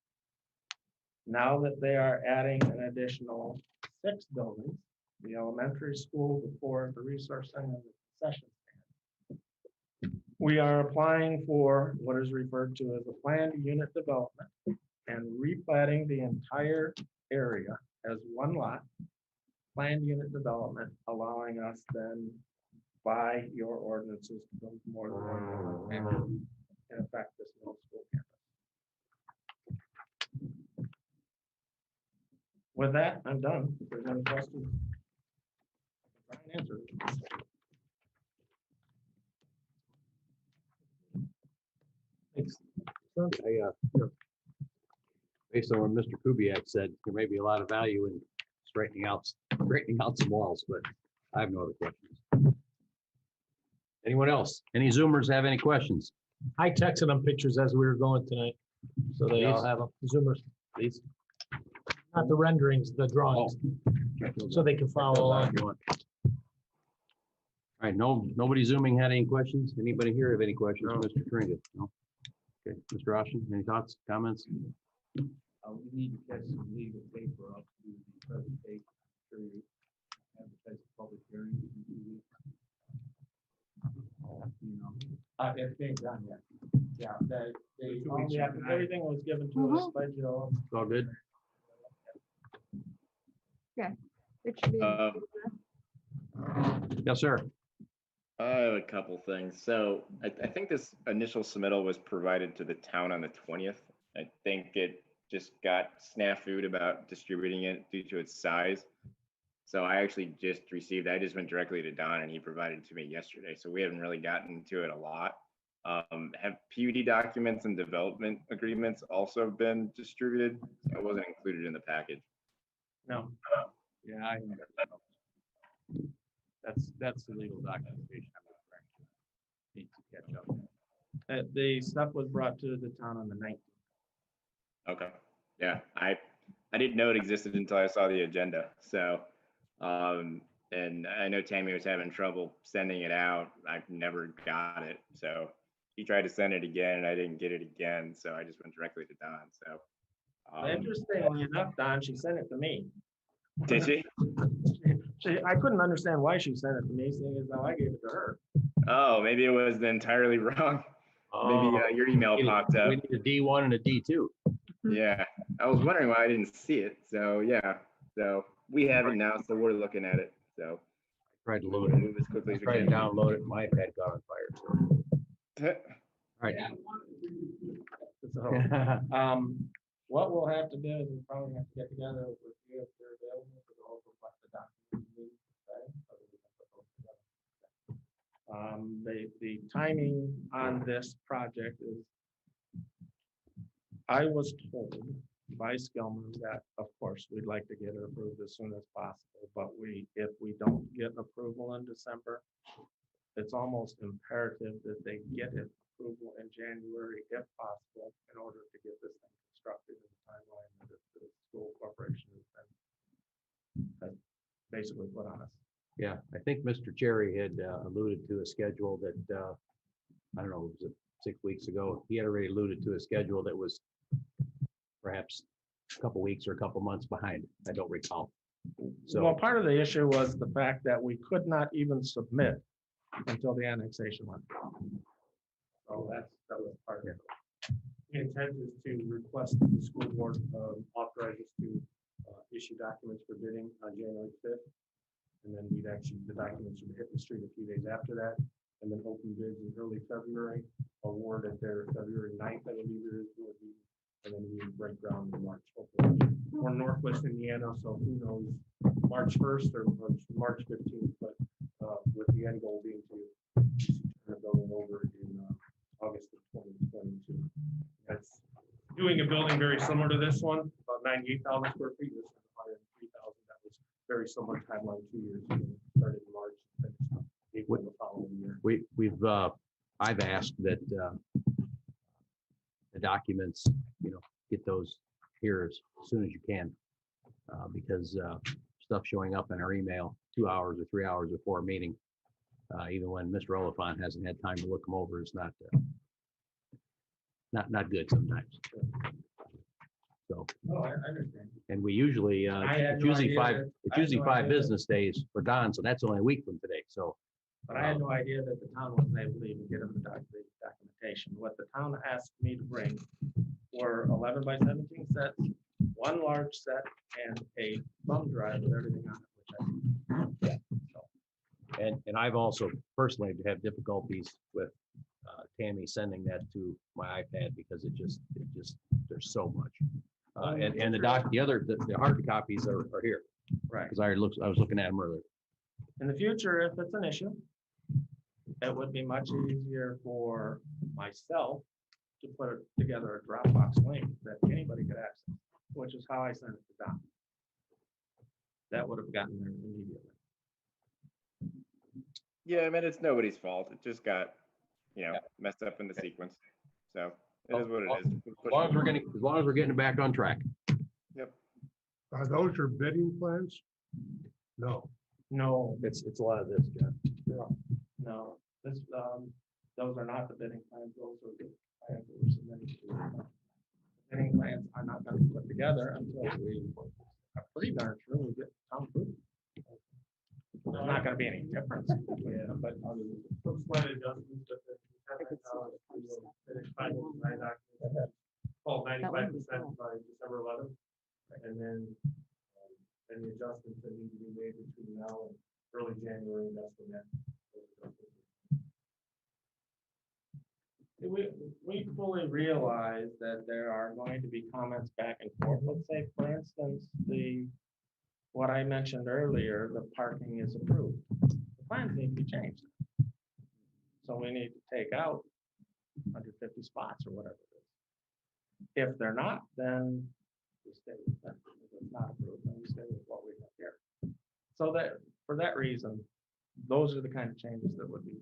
Now that they are adding an additional 6 buildings, the elementary school, the 4, the resource center, and the concession stand, we are applying for what is referred to as a planned unit development and replatting the entire area as one lot, planned unit development, allowing us then by your ordinances to build more than one and in effect this middle school campus. With that, I'm done. If there's any questions, try and answer. Based on what Mr. Kubiak said, there may be a lot of value in straightening out some walls, but I have no other questions. Anyone else? Any Zoomers have any questions? I texted them pictures as we were going tonight, so they all Please. have them, Zoomers, Please. not the renderings, the drawings, so they can follow along. All right, nobody Zooming had any questions? Anybody here have any questions, for Mr. Tringa? No? Okay, Mr. Austin, any thoughts, comments? We need to catch some legal paper up to the presentation. Sure you advertise a public hearing in 2 weeks. You know, It's being done yet. Yeah, weeks from everything was given to us by Joe. It's all good? It should be. Yes, sir. I have a couple things. So I think this initial submittal was provided to the town on the 20th. I think it just got snafu'd about distributing it due to its size. So I actually just received, I just went directly to Don and he provided it to me yesterday. So we haven't really gotten to it a lot. Have PUD documents and development agreements also been distributed? It wasn't included in the package. No, yeah, I that's the legal documentation. Need to catch up. the stuff was brought to the town on the 19th. Okay. Yeah, I didn't know it existed until I saw the agenda. So, and I know Tammy was having trouble sending it out. I've never got it. So he tried to send it again and I didn't get it again. So I just went directly to Don. So, Interestingly enough, Don, she sent it to me. did she? I couldn't understand why she sent it to me, seeing as though I gave it to her. Oh, maybe it was entirely wrong. Maybe your email popped up. We need a D1 and a D2. Yeah, I was wondering why I didn't see it. So yeah, so we have it now. So we're looking at it. So Tried to we'll load it. move as quickly as we Tried to can. download it. My iPad got on fire. All right. So, what we'll have to do is we'll probably have to get together with you if they're available to go over what the documents need to say, so that we can put those together. The timing on this project is, I was told by Skillman that, of course, we'd like to get it approved as soon as possible, but if we don't get approval in December, it's almost imperative that they get it approval in January if possible, in order to get this thing constructed in the timeline that the school corporation has basically put on us. Yeah, I think Mr. Cherry had alluded to a schedule that, I don't know, was it 6 weeks ago? He had already alluded to a schedule that was perhaps a couple weeks or a couple months behind. I don't recall. Well, So, part of the issue was the fact that we could not even submit until the annexation went. So that was part of it. The intent is to request that the school board authorize us to issue documents for bidding on January 5th. And then we'd actually, the documents would hit the street a few days after that, and then open bids in early February, award at their February 9th, I believe it is, would be, and then we would break ground in March, hopefully. We're Northwest Indiana, so who knows, March 1st or March 15th, but with the end goal being to turn the building over in August of 2022. That's doing a building very similar to this one, about 98,000 square feet, this is 103,000. That was very similar timeline 2 years ago, started in March, and finished up April the following year. I've asked that the documents, get those here as soon as you can. Because stuff showing up in our email 2 hours or 3 hours before a meeting, even when Mr. Oliphant hasn't had time to look them over, is not good sometimes. So, No, I understand. and we usually, I had it's no usually idea five, that- it's I had usually no 5 idea that- business days for Don, so that's only a week from today, so. But I had no idea that the town wasn't able to even get them the documentation. What the town asked me to bring were 11 by 17 sets, one large set, and a thumb drive with everything on it, which And I've also personally had difficulties with Tammy sending that to my iPad because it just, there's so much. And the hard copies are here, right. because I was looking at them earlier. In the future, if it's an issue, it would be much easier for myself to put together a Dropbox link that anybody could access, which is how I sent it to Don. That would have gotten there immediately. Yeah, I mean, it's nobody's fault. It just got, messed up in the sequence. So it is what it is. As long as we're getting it back on track. Yep. Are those your bidding plans? No. No, It's a lot of this, John. no, this, those are not the bidding plans, those are the plans that were submitted to. The bidding plans are not gonna be put together until we, I believe, darn sure we get town approval. There's not gonna be any difference between them, but some slight adjustments, but finished final design document, all 95% by December 11th. And then any adjustments that need to be made between now and early January, that's when that. We fully realize that there are going to be comments back and forth. Let's say, for instance, what I mentioned earlier, the parking is approved. The plans need to be changed. So we need to take out 150 spots or whatever it is. If they're not, then we stay with that. If it's not approved, then we stay with what we have here. So that, for that reason, those are the kind of changes that would be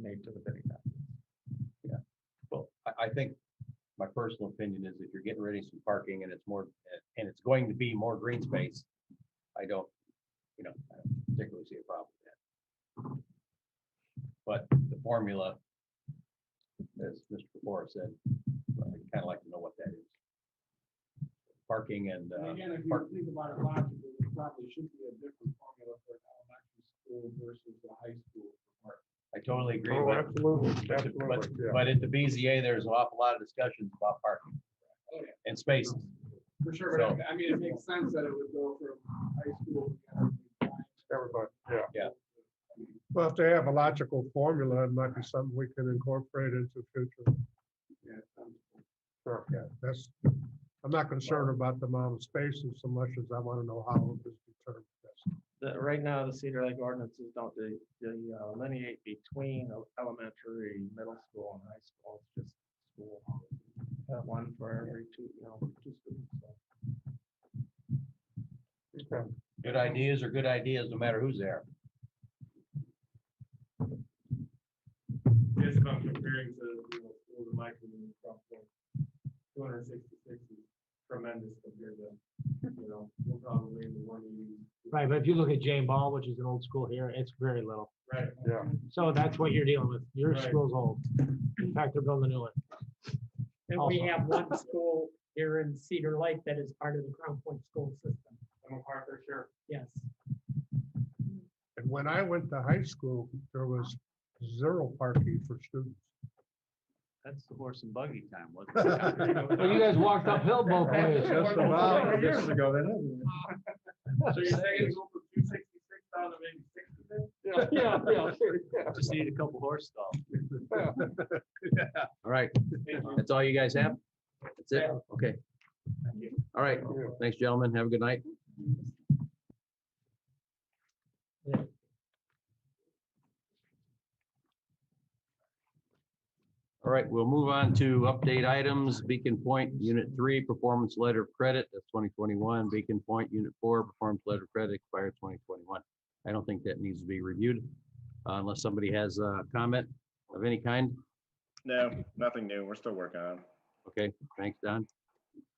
made to the bidding documents. Well, I think my personal opinion is if you're getting rid of some parking and it's going to be more green space, I don't particularly see a problem with that. But the formula, as Mr. Kapor said, I'd kind of like to know what that is. Parking and. And again, if you think about it logically, there probably should be a different formula for an elementary school versus the high school. for parking. I totally agree, Oh, but, absolutely. Yeah. but at the BZA, there's an awful lot of discussions about parking Oh, yeah. and spaces. For sure, but I mean, it makes sense that it would go from high school. Everybody, yeah. Yeah. Well, if they have a logical formula, it might be something we can incorporate into future. Sure, yeah, I'm not concerned about the amount of spaces so much as I want to know how it is determined. Right now, the Cedar Lake ordinances don't delineate between elementary, middle school, and high school. It's just school. One for every two students. So. Okay. Good ideas are good ideas, no matter who's there. Just about comparing to, schools in my community, 266 is tremendous compared to, we're probably in the 180. Right, but if you look at Jane Ball, which is an old school here, it's very little. Right. Yeah. So that's what you're dealing with. Your Right. school's old. In fact, they're building a new one. And we Also. have one school here in Cedar Lake that is part of the Crown Point school system. MacArthur, sure. Yes. And when I went to high school, there was 0 parking for students. That's the horse and buggy time, wasn't it? Well, you guys walked uphill both ways. Just about, years ago, they didn't. So you're saying it's over 266 down to maybe 66? Yeah. Just need a couple horse stalls. All right, that's all you guys have? That's it? Okay. All right, thanks, gentlemen. Have a good night. All right, we'll move on to update items. Beacon Point, Unit 3, Performance Letter of Credit, that's 2021. Beacon Point, Unit 4, Performance Letter of Credit, expired 2021. I don't think that needs to be reviewed unless somebody has a comment of any kind. No, nothing new. We're still working on it. Okay, thanks, Don.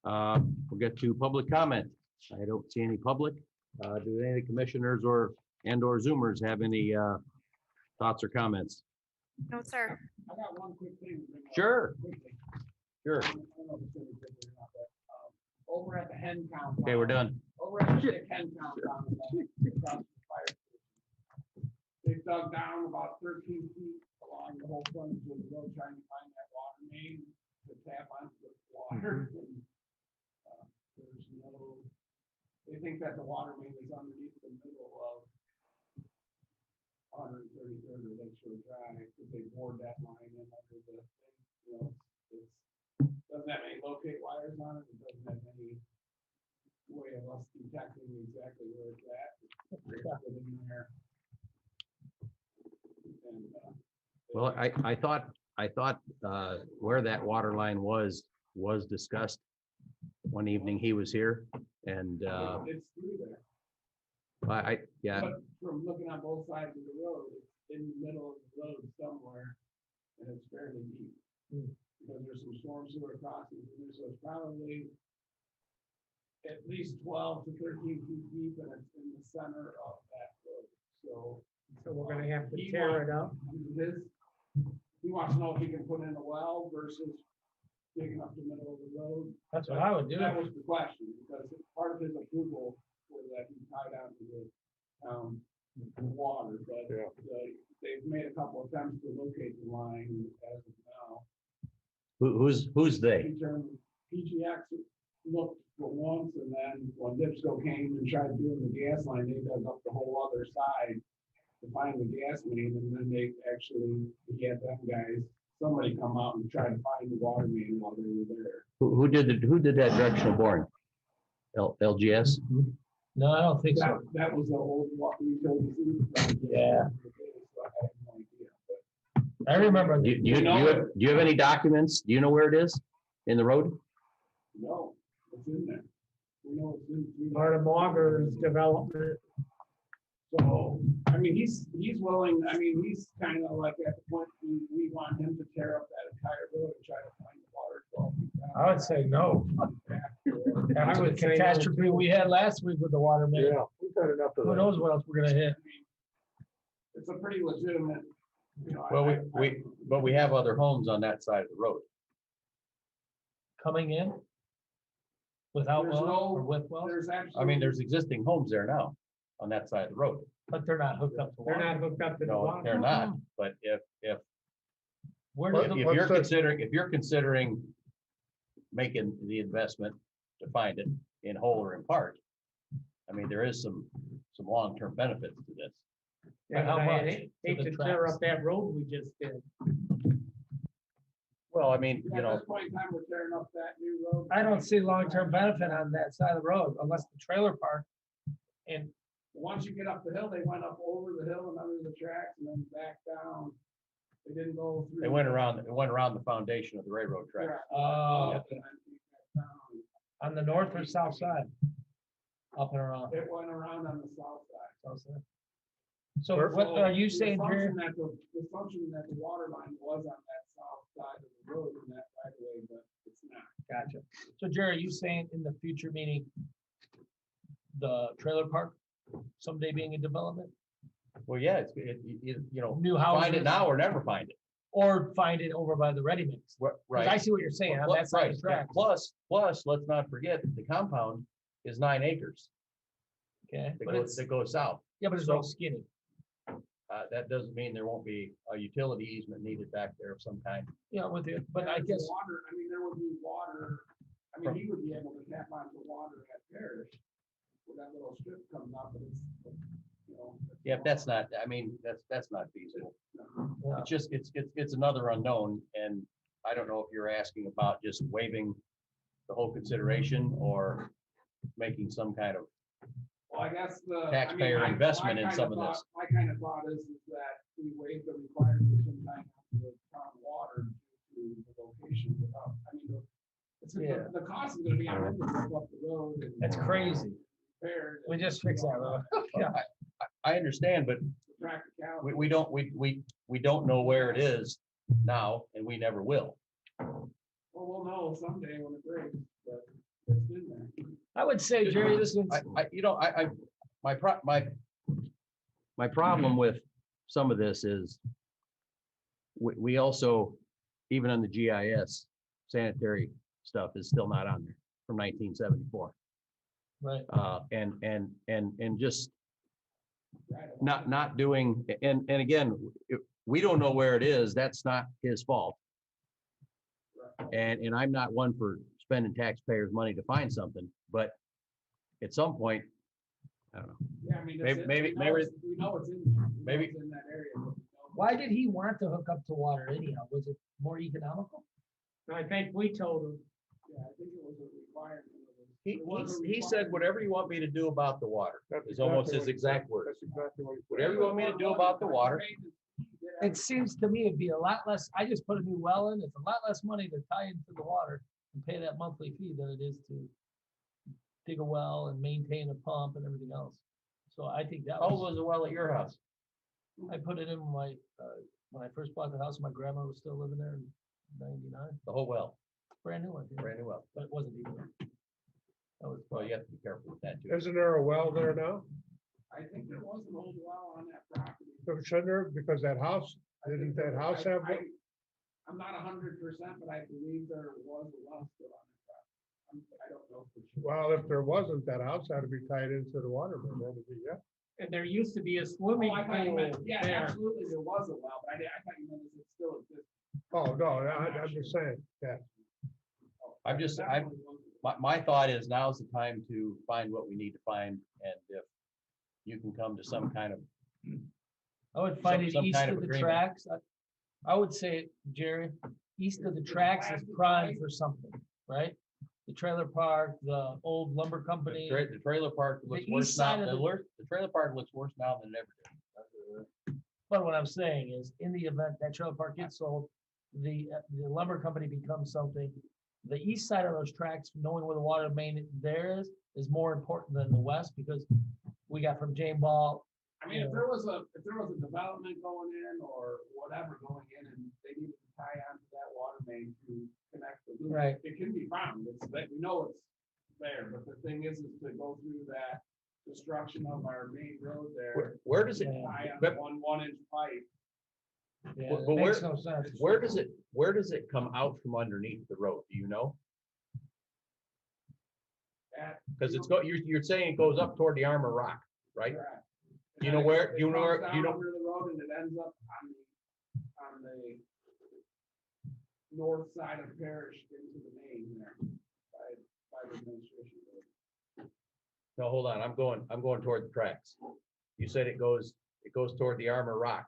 We'll get to public comment. I don't see any public. Do any of the commissioners or Zoomers have any thoughts or comments? No, sir. I got one quick thing. to bring up Sure. quickly. Sure. I don't know if it's gonna be quick or not, but, over at the hen compound. Okay, we're done. Over at the hen compound. Across the fire station. They dug down about 13 feet along the whole front of the road trying to find that water main to tap onto the water. And, there's no, they think that the water main is underneath the middle of 133rd or Lakeshore Drive, because they bored that line in under the thing, you know, it's, doesn't have any locate wires on it, it doesn't have any way of us detecting exactly where it's at. It's within there. And, Well, I thought where that water line was discussed one evening he was here, and it's through there. yeah, But from looking on both sides of the road, it's in the middle of the road somewhere, and it's fairly deep. Because there's some storm sewer crossings, in there, so it's probably at least 12 to 13 feet deep, and it's in the center of that road, so. So we're gonna have to he tear it wants- up. He wants to know if he can put in a well versus digging up the middle of the road. That's what I would do. That was the question, because part of his approval was that he tied down to the water, but they've made a couple attempts to locate the line as of now. who's they? PGX looked for once, and then when Dipsco came and tried doing the gas line, they dug up the whole other side to find the gas main, and then they actually, he had them guys, somebody come out and try to find the water main while they were there. Who did that directional boring? LGS? No, I don't think That, so. that was the old water utility. Yeah. So I have no idea, but I remember. Do you have any documents? Do you know where it is in the road? no, it's in there. We know it's in. Part of Auger's development. So, I mean, he's willing, I mean, he's kind of like at the point, we want him to tear up that entire road and try to find the water 12 feet down. I would say no. After the catastrophe we had last week with the water main, we've had enough of who that. knows what else we're gonna hit? It's a pretty legitimate, you know. Well, but we have other homes on that side of the road. Coming in? Without There's wells no- or with wells? There's actually. I mean, there's existing homes there now on that side of the road. But they're not hooked up to They're water. not hooked up to the No, water. they're not. But if Where does if the, you're considering making the investment to find it in whole or in part, I mean, there is some long-term benefits to this. Yeah, How but I much hate to the to tear tracks? up that road we just did. Well, I mean, At this point in time, we're tearing up that new road. I don't see long-term benefit on that side of the road unless the trailer park. And Once you get up the hill, they went up over the hill and under the tracks and then back down. They didn't go through. it went around the foundation of the railroad track. Oh, And then back down. on the north or south side? Up and around. It went around on the south side. South side. So what are you the saying, Jerry? assumption that The assumption that the water line was on that south side of the road in that right of way, but it's not. Gotcha. So Jerry, are you saying in the future meeting the trailer park someday being a development? Well, yeah, New find it houses? now or never find it. Or find it over by the ready mix? Right. I see what you're saying on that side of the track. Plus, let's not forget, the compound is 9 acres. Okay, that but goes, it's, that goes south. yeah, but it's so- real skinny. That doesn't mean there won't be a utility easement needed back there of some kind. Yeah, with it, but I There's guess, Water, I mean, there would be water, I mean, he would be able to tap onto water at Parish. Where that little strip comes up, but it's, you know. Yeah, but that's not, I mean, that's not feasible. yeah, It's just, it's another unknown, and I don't know if you're asking about just waiving the whole consideration or making some kind of, Well, I guess the. I mean, Taxpayer my investment in kind some of thought- this. My kind of thought is that we waive the requirement sometime of the town water to the location without, I mean, it's, Yeah. the cost is gonna be on them to go up the road. And that's crazy. repair it We and just fixed that road. Yeah, I understand, but practicality. we don't know where it is now, and we never will. Well, we'll know someday when it breaks, but it's been there. I would say, Jerry, this is, My problem with some of this is we also, even on the GIS, sanitary stuff is still not on there from 1974. right, And just Right. not doing, and again, we don't know where it is, that's not his fault. And I'm not one for spending taxpayers' money to find something, but at some point, I don't know. Yeah, I mean, Maybe- we know maybe- we know it's in there. We know maybe- it's in that area. but we don't- why did he want to hook up to water anyhow? Was it more economical? I think we told him, Yeah, I think it was a requirement. He said, whatever you want me to do about the water, is almost his exact word. That's exactly what he said. Whatever you want me to do about the water, It seems to me it'd be a lot less, I just put a new well in, it's a lot less money to tie into the water and pay that monthly fee than it is to dig a well and maintain a pump and everything else. So I think that how old was, was the well at your house? I put it in my, when I first bought the house, my grandma was still living there in 99, The whole well, brand new one, yeah, brand new well. but it wasn't even. That was, Well, you have to be careful with that too. Isn't there a well there now? I think there was an old well on that property. So shouldn't there, because that house, I think didn't there that was- house have, one? I'm not 100%, but I believe there was a well still on that property. I don't know for sure. well, if there wasn't, that house had to be tied into the water main, that'd be, yeah. and there used to be a Oh, swimming I thought you pool meant, yeah, there. absolutely, there was a well, but I thought you meant it still exists. Oh, no, I'm just saying, yeah. I'm just, Definitely was. my thought is now's the time to find what we need to find, and if you can come to some kind of, I would find it some east kind of of the agreement. tracks. I would say, Jerry, east of the tracks is prime for something, right? The trailer park, the old lumber company. the trailer park looks east worse side now, of the trailer park looks worse now than it ever did. But what I'm saying is, in the event that trailer park gets sold, the lumber company becomes something. The east side of those tracks, knowing where the water main there is more important than the west, because we got from Jane Ball. I mean, if there was a development going in or whatever going in and they needed to tie onto that water main to connect the loop. Right. It can be found. It's, we know it's there, but the thing is to go through that destruction of our main road there. Where does it, Tie on but- 1 inch pipe. Yeah, But it where- makes no sense. where does it come out from underneath the road? Do you know? Because you're saying it goes up toward the Armor Rock, right? Correct. Do you know where- do you know where- It comes do you know- down under the road and it ends up on the north side of Parish into the main there by the administration building. No, hold on, I'm going toward the tracks. You said it goes toward the Armor Rock.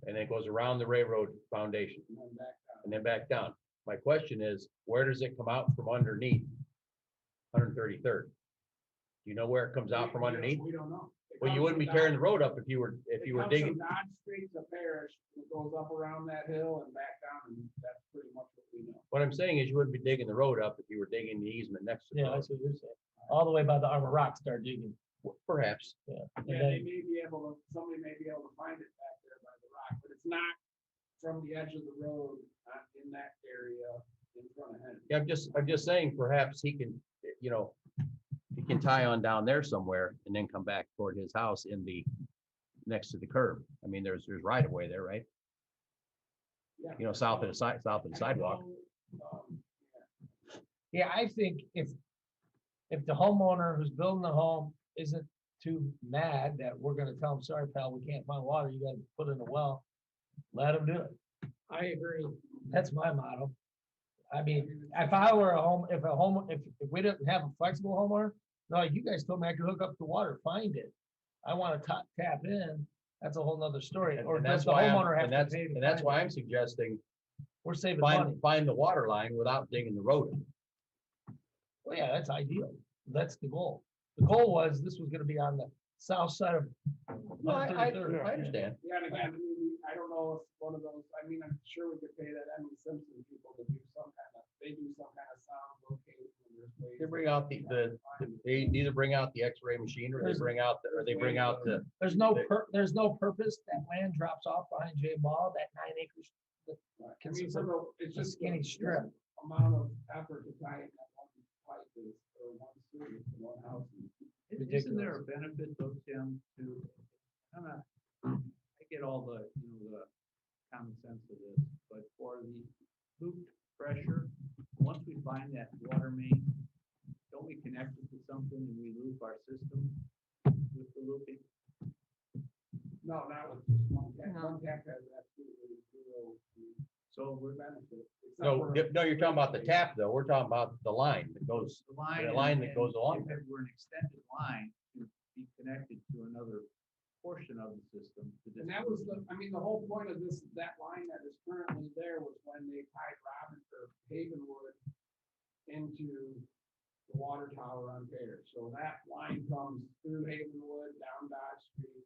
And it goes around the railroad foundation And then back down. and then back down. My question is, where does it come out from underneath 133rd? Do you know where it comes out from We don't- underneath? We don't know. It Well, you comes wouldn't be from tearing the Dodge- road up if you were it comes digging. from Dodge Street to Parish, and it goes up around that hill and back down, and that's pretty much what we know. What I'm saying is you wouldn't be digging the road up if you were digging the easement next to the Yeah, road. that's what you're saying. All the way by the Armor Rock, start digging. Perhaps. Yeah. And Yeah, then- they may be able to, somebody may be able to find it back there by the rock, but it's not from the edge of the road, in that area in front of him. Yeah, I'm just saying perhaps he can, he can tie on down there somewhere and then come back toward his house next to the curb. I mean, there's right of way there, right? Yeah. South of the sidewalk. Yeah, I think if the homeowner who's building the home isn't too mad that we're gonna tell him, sorry, pal, we can't find water, you gotta put in a well, let him do it. I agree. That's my motto. I mean, if I were if we didn't have a flexible homeowner, no, you guys told me I could hook up to water, find it. I wanna tap in, that's a whole nother story. Or And does that's the why homeowner I'm, have and to that's, pay? to and that's find why it? I'm suggesting We're saving money. find the water line without digging the road. Well, yeah, that's ideal. That's the goal. The goal was this was gonna be on the south side of. No, I 133rd. understand. Yeah, and again, I mean, I don't know if one of those, I mean, I'm sure we could pay that Emily Simpson people to do some kind of, they do some kind of sound locating. and there's ways They that bring out they either bring out the X-ray machine or they bring out the, There's no purpose. That land drops off behind J Ball, that 9 acres. I Consists mean, of it's a just skinny strip. amount of effort to tie in that one pipe is, or one service to one house. Isn't there a benefit though, Tim, to, I get all the, the common sense of this, but for the looped pressure, once we find that water main, don't we connect it to something and we loop our system with the looping? No, not with just one tap. No. One tap has absolutely zero So we're, benefit. except no, for- no, you're talking about the tap though. We're talking about the line that goes, the line. the line and- that goes along and if it were an extended line to be connected to another portion of the system. to And that was the, I mean, the whole point of this, that line that is currently there was when they tied Robin or Havenwood into the water tower on Bear. So that line comes through Havenwood, down Dodge Street.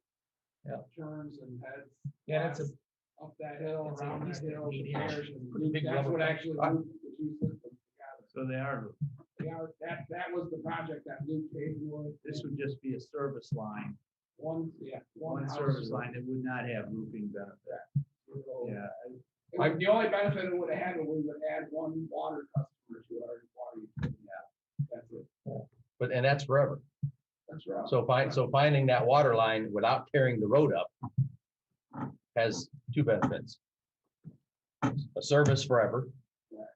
Yeah. Turns and heads. Yeah, it's a- west, up that hill, it's a around that eastern hill. to median. Bears, and Pretty big That's rubber what pipe. actually looped the two systems together. So they are, Yeah, that was the project that looped Havenwood. this would just be a service line, One, yeah. one house. service line that would not have looping benefit. Yeah, The only benefit it would have had, we would add one water customer to our water. utility. That's it. and that's forever. That's right. So finding that water line without tearing the road up has two benefits. A service forever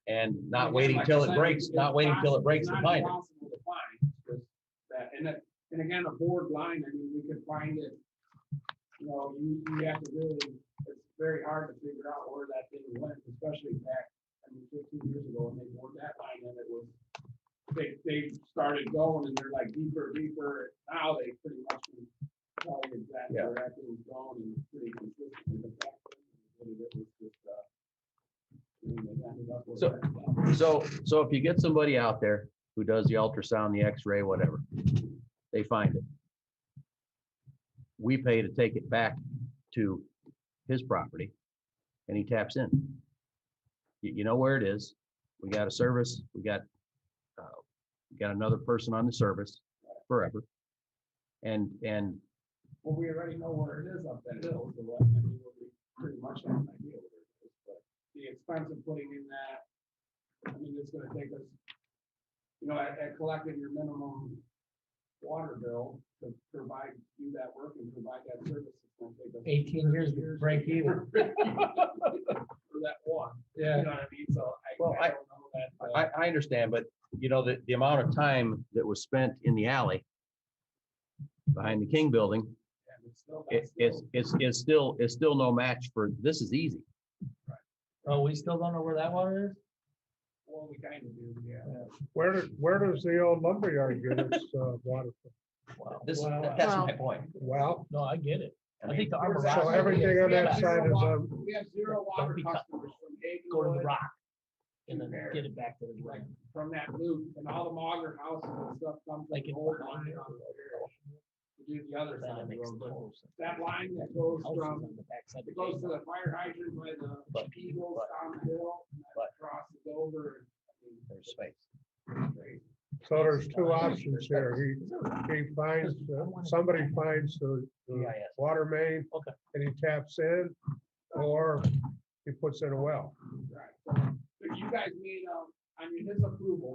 and not waiting till it breaks, not waiting till it breaks to It's not find it. impossible to find, it's just that, and again, a board line, I mean, we could find it. You have to really, it's very hard to figure out where that thing went, especially back, 15 years ago, when they bored that line, and it was, they started going, and they're like deeper, now they pretty much can tell you exactly Yeah. where that thing was going, and pretty consistent, but back then, it was just, I mean, they ended up with that. So if you get somebody out there who does the ultrasound, the X-ray, whatever, they find it. We pay to take it back to his property and he taps in. You know where it is. We got a service, we got another person on the service forever. And Well, we already know where it is up that hill, so I mean, we pretty much have an idea where it is, but the expense of putting in that, I mean, it's gonna take us, at collecting your minimum water bill to do that work and provide that service, it's gonna take us 18 years to break even. For that one, you know what I mean, so I don't know that. I understand, but the amount of time that was spent in the alley behind the King building, it's still no match for, this is easy. Oh, we still don't know where that water is? Well, we kind of do, yeah. Where does the old lumberyard get its water from? Wow. That's my point. Well, No, I get it. I I mean, think the Armor so Rock. everything on that We side have is, zero We have zero water Don't be cut- customers from Go to the Havenwood, rock and then get it back to the like, ground. from that loop, and all the Mauger houses and stuff come from Like the it old behind line it. on the parish. To do the other Then side it of the makes road. total sense. That line that goes Houses from, on the backside of it goes to the the fire hydrant by the But- Eagles but- down the hill, and then but- crosses over. and, I mean, There's space. it's great. so there's two options here. He finds, somebody finds the GIS. water main Okay. and he taps in, or he puts in a well. Right, so you guys need, his approval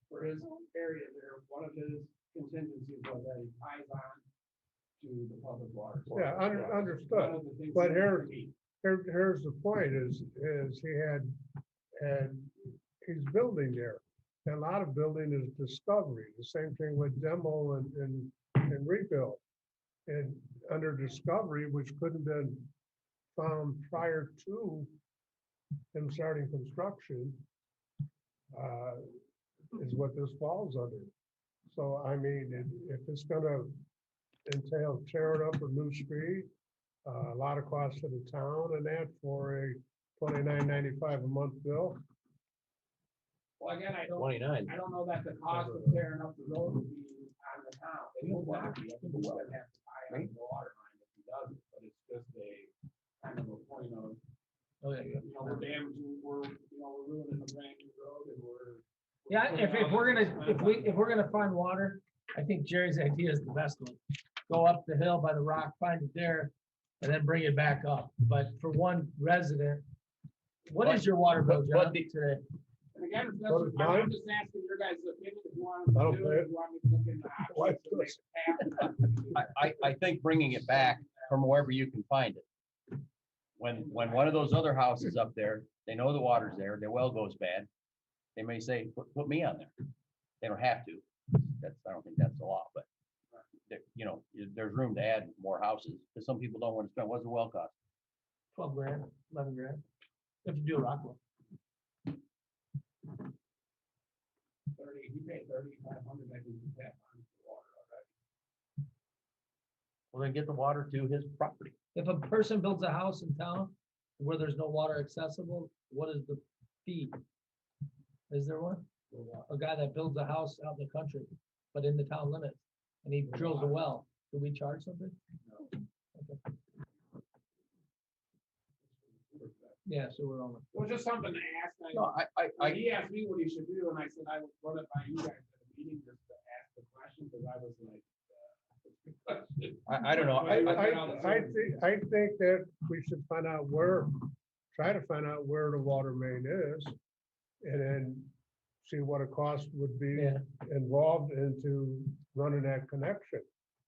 for his area there, one of his contingencies was that he ties on to the public water. source. Yeah, One understood. of the things But he here- needs to meet. Here's the point is he had, and he's building there. And a lot of building is discovery, the same thing with demo and and rebuild. And under discovery, which couldn't have been found prior to him starting construction, is what this falls under. So, I mean, if it's gonna entail tearing up a new street, a lot of costs to the town and that for a $29.95 a month bill. Well, again, I don't know that the cost of tearing up the road would be on the town. It would not be, I think we would have to tie on the water line if he does it, but it's just a kind of a point of, we're damaging, we're ruining the brand new road and we're. Yeah, if we're gonna find water, I think Jerry's idea is the best one. Go up the hill by the rock, find it there, and then bring it back up. But for one resident, what is your water bill, John, today? And again, So does mine. I'm just asking your guys' opinion, if you want I to don't do pay it, it. if you want me to look into Why options to make it happen. I think bringing it back from wherever you can find it. When one of those other houses up there, they know the water's there, their well goes bad, they may say, put me on there. They don't have to. I don't think that's the law, but there's room to add more houses, because some people don't want to spend, what's the well cost? 12 grand, 11 grand. If you do a rock wall. 30, you pay 3,500, I think you tap on the water already. Well, then get the water to his property. If a person builds a house in town where there's no water accessible, what is the fee? Is there one? A guy that builds a house out in the country, but in the town limits, and he drills a well, do we charge something? Okay. Yeah, so we're on. It was just something to ask. No, He asked me what he should do, and I said I would run it by you guys at a meeting just to ask the question, because I was like. I don't know. I think that we should try to find out where the water main is, and then see what a cost would be Yeah. involved into running that connection.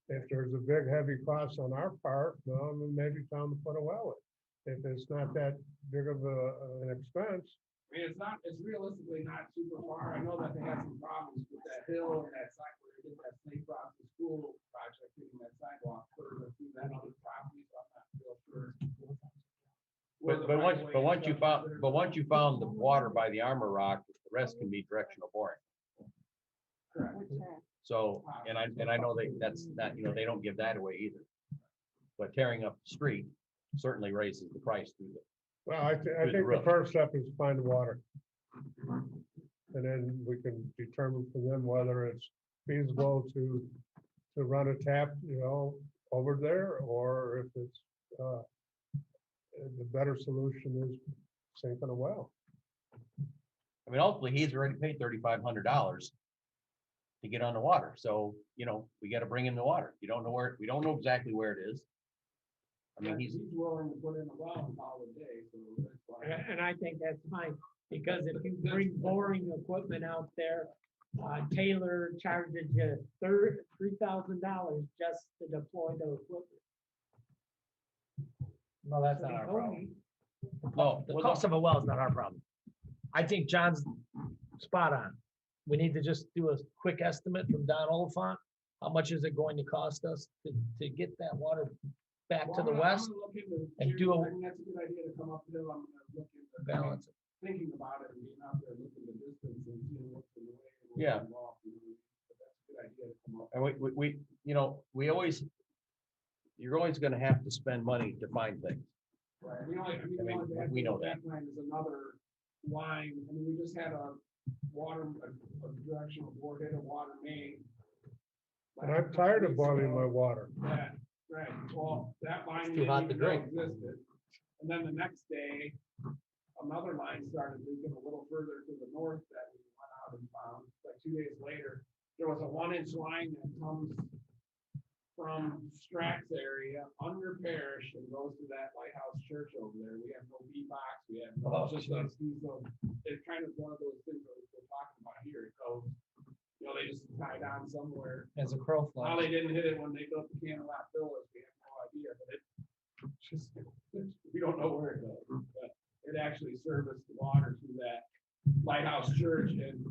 If there's a big, heavy cost on our part, well, then maybe time to put a well in. If it's not that big of an expense, I mean, it's realistically not super far. I know that they had some problems with that hill and that side where they did that St. Francis School project, getting that sidewalk further through that other property, so I'm not real sure. But once you found the water by the Armor Rock, the rest can be directional boring. Correct. So, and I know that's not, they don't give that away either. But tearing up the street certainly raises the price through the. well, I think the road. first step is find the water. And then we can determine from them whether it's feasible to run a tap, over there, or if it's, the better solution is sinking a well. I mean, ultimately, he's already paid $3,500 to get on the water. So, we got to bring him the water. We don't know exactly where it is. I mean, He's willing to put in a well and call it a day, so that's why. And I think that's fine, because if you bring boring equipment out there, Taylor charges you $3,000 just to deploy the equipment. No, that's not our problem. No, The cost of a well is not our problem. I think John's spot on. We need to just do a quick estimate from Don Oliphant. How much is it going to cost us to get that water back to the west and do I think that's a good idea to come up with. I'm gonna look into balance it? thinking about it and being out there looking at the distance and seeing what's in the way. and what's Yeah. involved, But that's a good idea to come up. And we always, you're always going to have to spend money to find things. Right. We know that. Line is another line. I mean, we just had a directional board hit a water main. And I'm tired of boiling my water. Yeah, right. Well, that line. It's too hot to didn't even know drink. existed. And then the next day, another line started leaking a little further to the north that we went out and found. Like 2 days later, there was a 1-inch line that comes from Strax area under Parish and goes to that Lighthouse Church over there. We have no B-box, we have no, it's just it's kind of one of those things that we're talking about here. It goes, they just tied on somewhere. As a crow How flies. they didn't hit it when they built the Camelot Villas, we have no idea, but it just, we don't know where it goes. But it actually serviced the water to that Lighthouse Church, and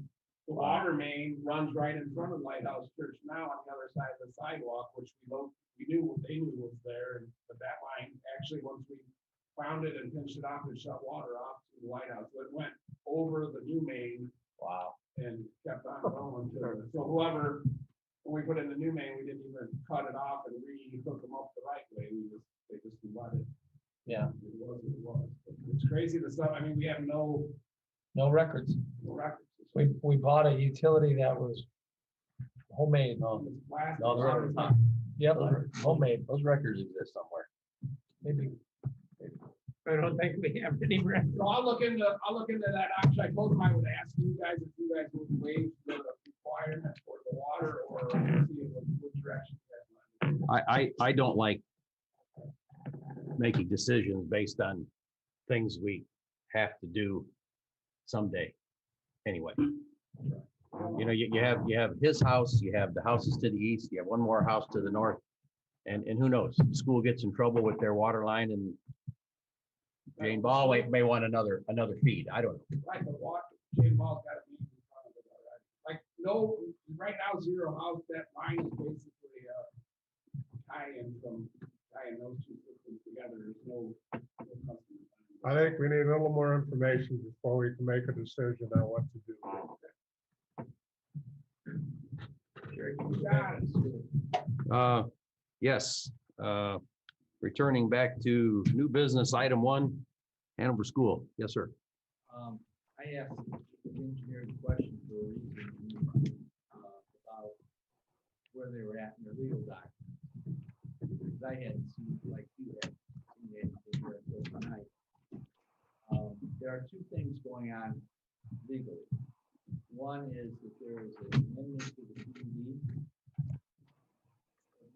The water main runs right in front of Lighthouse Church now on the other side of the sidewalk, which we knew, they knew was there, but that line, actually, once we found it and finished it off, it shut water off to the lighthouse, so it went over the new main. Wow. And kept on going so whoever, when we put in the new main, we didn't even cut it off and re-hook them up the right way, they just let it. Yeah. It was, but it's crazy the stuff, I mean, we have no records. records. We bought a utility that was homemade. It's plastic. No, they're on top. Yep, homemade. Those records exist somewhere. Maybe. I don't think we have any records. So I'll look into that, actually, I told them I would ask you guys if you guys would waive the requirements for the water, or see what direction you guys want. I don't like making decisions based on things we have to do someday. Anyway, you know, you have his house, you have the houses to the east, you have one more house to the north. And who knows, the school gets in trouble with their water line and Jane Ball may want another feed. I don't know. Right, the water, Jane Ball's got to be in front of it already. Like, no, right now, Zero House, that line is basically tying those two systems together. There's no customer. I think we need a little more information before we can make a decision on what to do. Yes, returning back to new business, item 1, Hanover School. Yes, sir. I asked the engineer the question for a reason, about where they were at in their legal documents. Because I hadn't seen, like you had, seen anything here until tonight. There are two things going on legally. One is that there is an amendment to the PUD.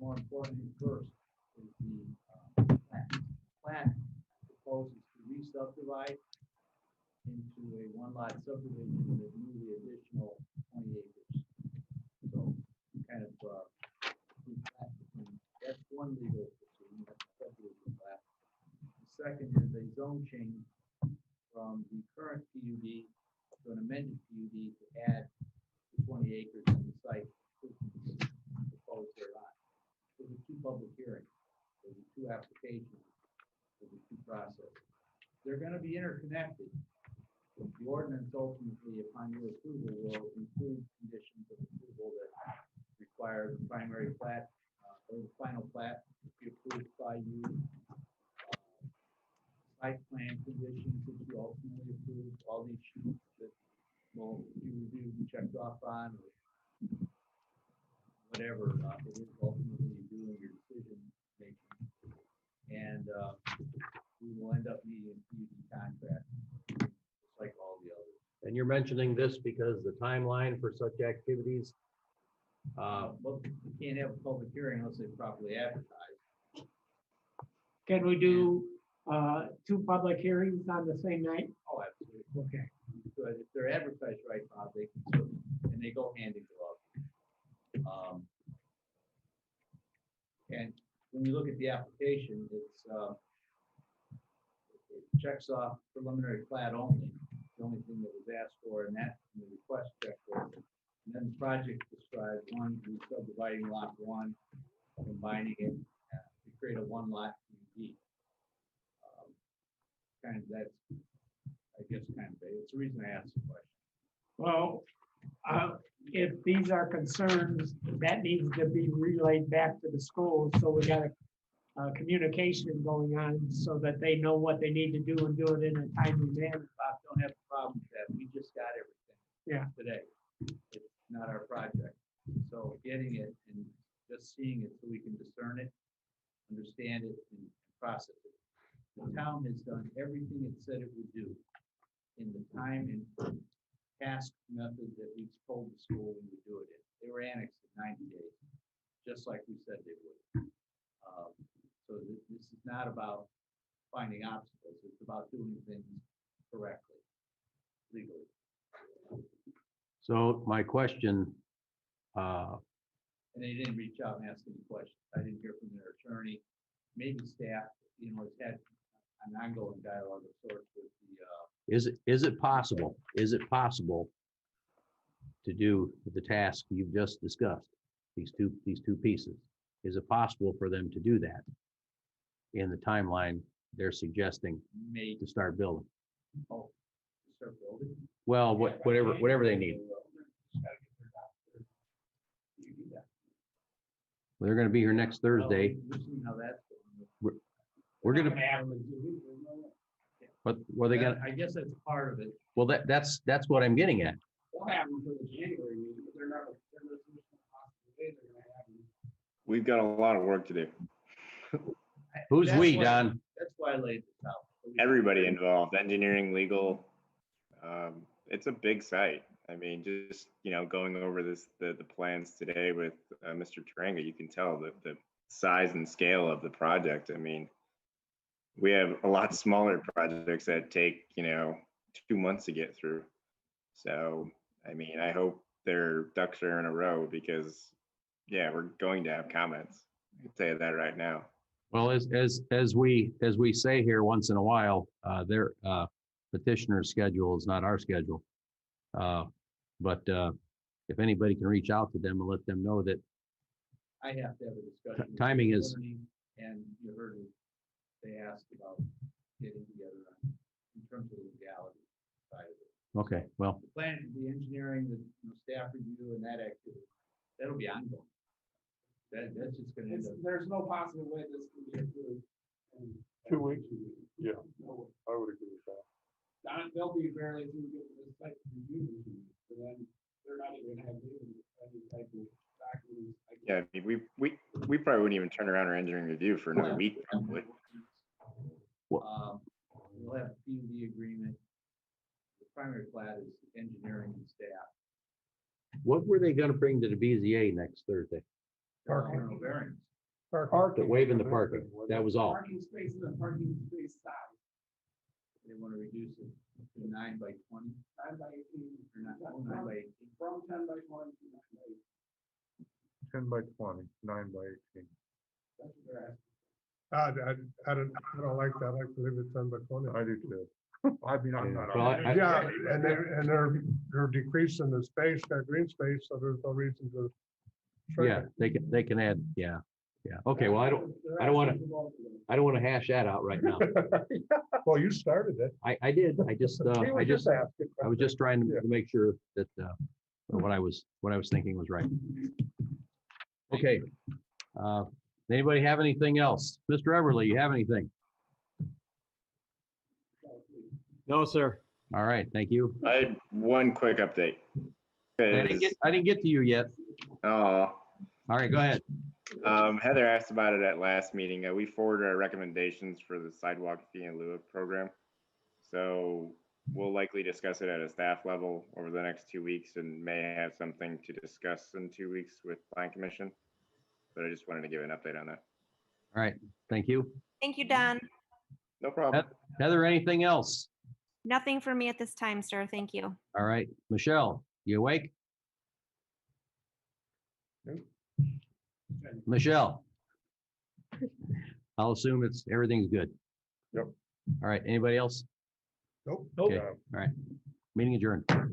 More importantly, first is the plat proposes to re-subdivide into a one-lot subdivision with newly additional 20 acres. So kind of that's one legal proceeding, that's subdivision plat. The second is a zone change from the current PUD to an amended PUD to add the 20 acres on the site proposed thereon. There's two public hearings, there's two applications, there's two processes. They're going to be interconnected. The ordinance ultimately, upon your approval, will include conditions of approval that require the primary plat or the final plat to be approved by you. Site plan conditions that you ultimately approve, all these sheets that will be reviewed and checked off on, or whatever it is ultimately you do in your decision making. And we will end up needing a PUD contract, just like all the others. And you're mentioning this because the timeline for such activities, Well, you can't have a public hearing unless they properly advertise. Can we do 2 public hearings on the same night? Oh, absolutely. Okay. But if they're advertised right, Bob, they can certainly, and they go hand in glove. And when you look at the application, it checks off preliminary plat only, the only thing that was asked for, and that in the request checklist. And then the project describes one, subdividing lot 1, combining it to create a one-lot PUD. Kind of that's, I guess, kind of, it's the reason I asked the question. Well, if these are concerns, that needs to be relayed back to the schools, so we got a communication going on so that they know what they need to do and do it in a timely manner. Bob, don't have a problem with that. We just got everything today. It's not our project. So getting it and just seeing it so we can discern it, understand it, and process it. The town has done everything it said it would do in the time and task method that we told the school we would do it in. They were annexed in 90 days, just like we said they would. So this is not about finding obstacles. It's about doing things correctly, legally. so my question, And they didn't reach out and ask any questions. I didn't hear from their attorney. Maybe staff, has had an ongoing dialogue of sorts with the. is it possible to do the task you've just discussed, these two pieces. Is it possible for them to do that in the timeline they're suggesting May, to start building? oh, start building. Well, whatever they need. Well, they're gonna be here next Thursday. We've seen how that's going. We're gonna, Have them in 2 weeks, there's no way. what they gonna, I guess that's part of it. well, that's what I'm getting at. We'll have them for the January meeting, but they're not, they're they're gonna have them. We've got a lot of work to do. Who's That's we, why- Don? That's why I laid this out. Everybody involved, engineering, legal. It's a big site. I mean, just, going over the plans today with Mr. Taranga, you can tell the size and scale of the project. I mean, we have a lot smaller projects that take, 2 months to get through. So, I mean, I hope their ducks are in a row because, yeah, we're going to have comments. I can tell you that right now. Well, as we say here once in a while, their petitioner's schedule is not our schedule. But if anybody can reach out to them and let them know that I have to have a discussion. with Timing the is- attorney, And you heard it, they asked about getting together on, in terms of the legality side of it. okay, well, The plan, the engineering, the staff review and that activity, that'll be ongoing. That's just gonna end up. There's no possible way this can be approved. in 2 weeks? 2 weeks. Yeah. No way. I would agree with that. They'll be barely through getting this site review, and then they're not even gonna have any type of documents. Yeah, I mean, we probably wouldn't even turn around our engineering review for another week, probably. We'll have a PUD agreement. The primary plat is engineering and staff. what were they gonna bring to the BZA next Thursday? Parking. Variance. The waiving the parking, that was all. Parking spaces and parking space size, They want to reduce it to 9 by 20, 9 by 18. or not, 9 by 18. From 10 by 20 to 9 by 18. 10 by 20, 9 by 18. That's what they're asking. I don't like that. I believe it's 10 by 20. I do too. I mean, I'm not. Well, I- Yeah, and they're decreasing the space, that green space, so there's no reason to. shrink Yeah, it. they can add, yeah. Okay, well, I don't wanna- They're asking for both of them. I don't want to hash that out right now. Well, you started it. I did, I just asking. I was just trying Yeah. to make sure that what I was thinking was right. Okay. Anybody have anything else? Mr. Everly, you have anything? No, sir. All right, thank you. I had one quick update. I didn't get to you yet. Oh, All right, go ahead. Heather asked about it at last meeting. We forwarded our recommendations for the sidewalk fee in lieu of program. So we'll likely discuss it at a staff level over the next 2 weeks and may have something to discuss in 2 weeks with Plan Commission. But I just wanted to give an update on that. All right, thank you. Thank you, Don. No problem. Heather, anything else? Nothing for me at this time, sir. Thank you. All right, Michelle, you awake? Michelle? I'll assume everything's good. Yep. All right, anybody else? Nope. Okay, all right. Meeting adjourned. A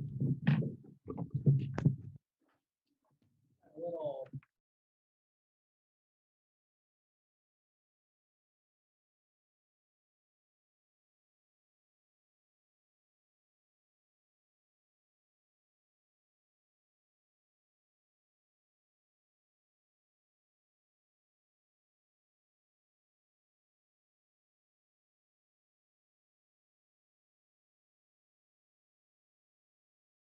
little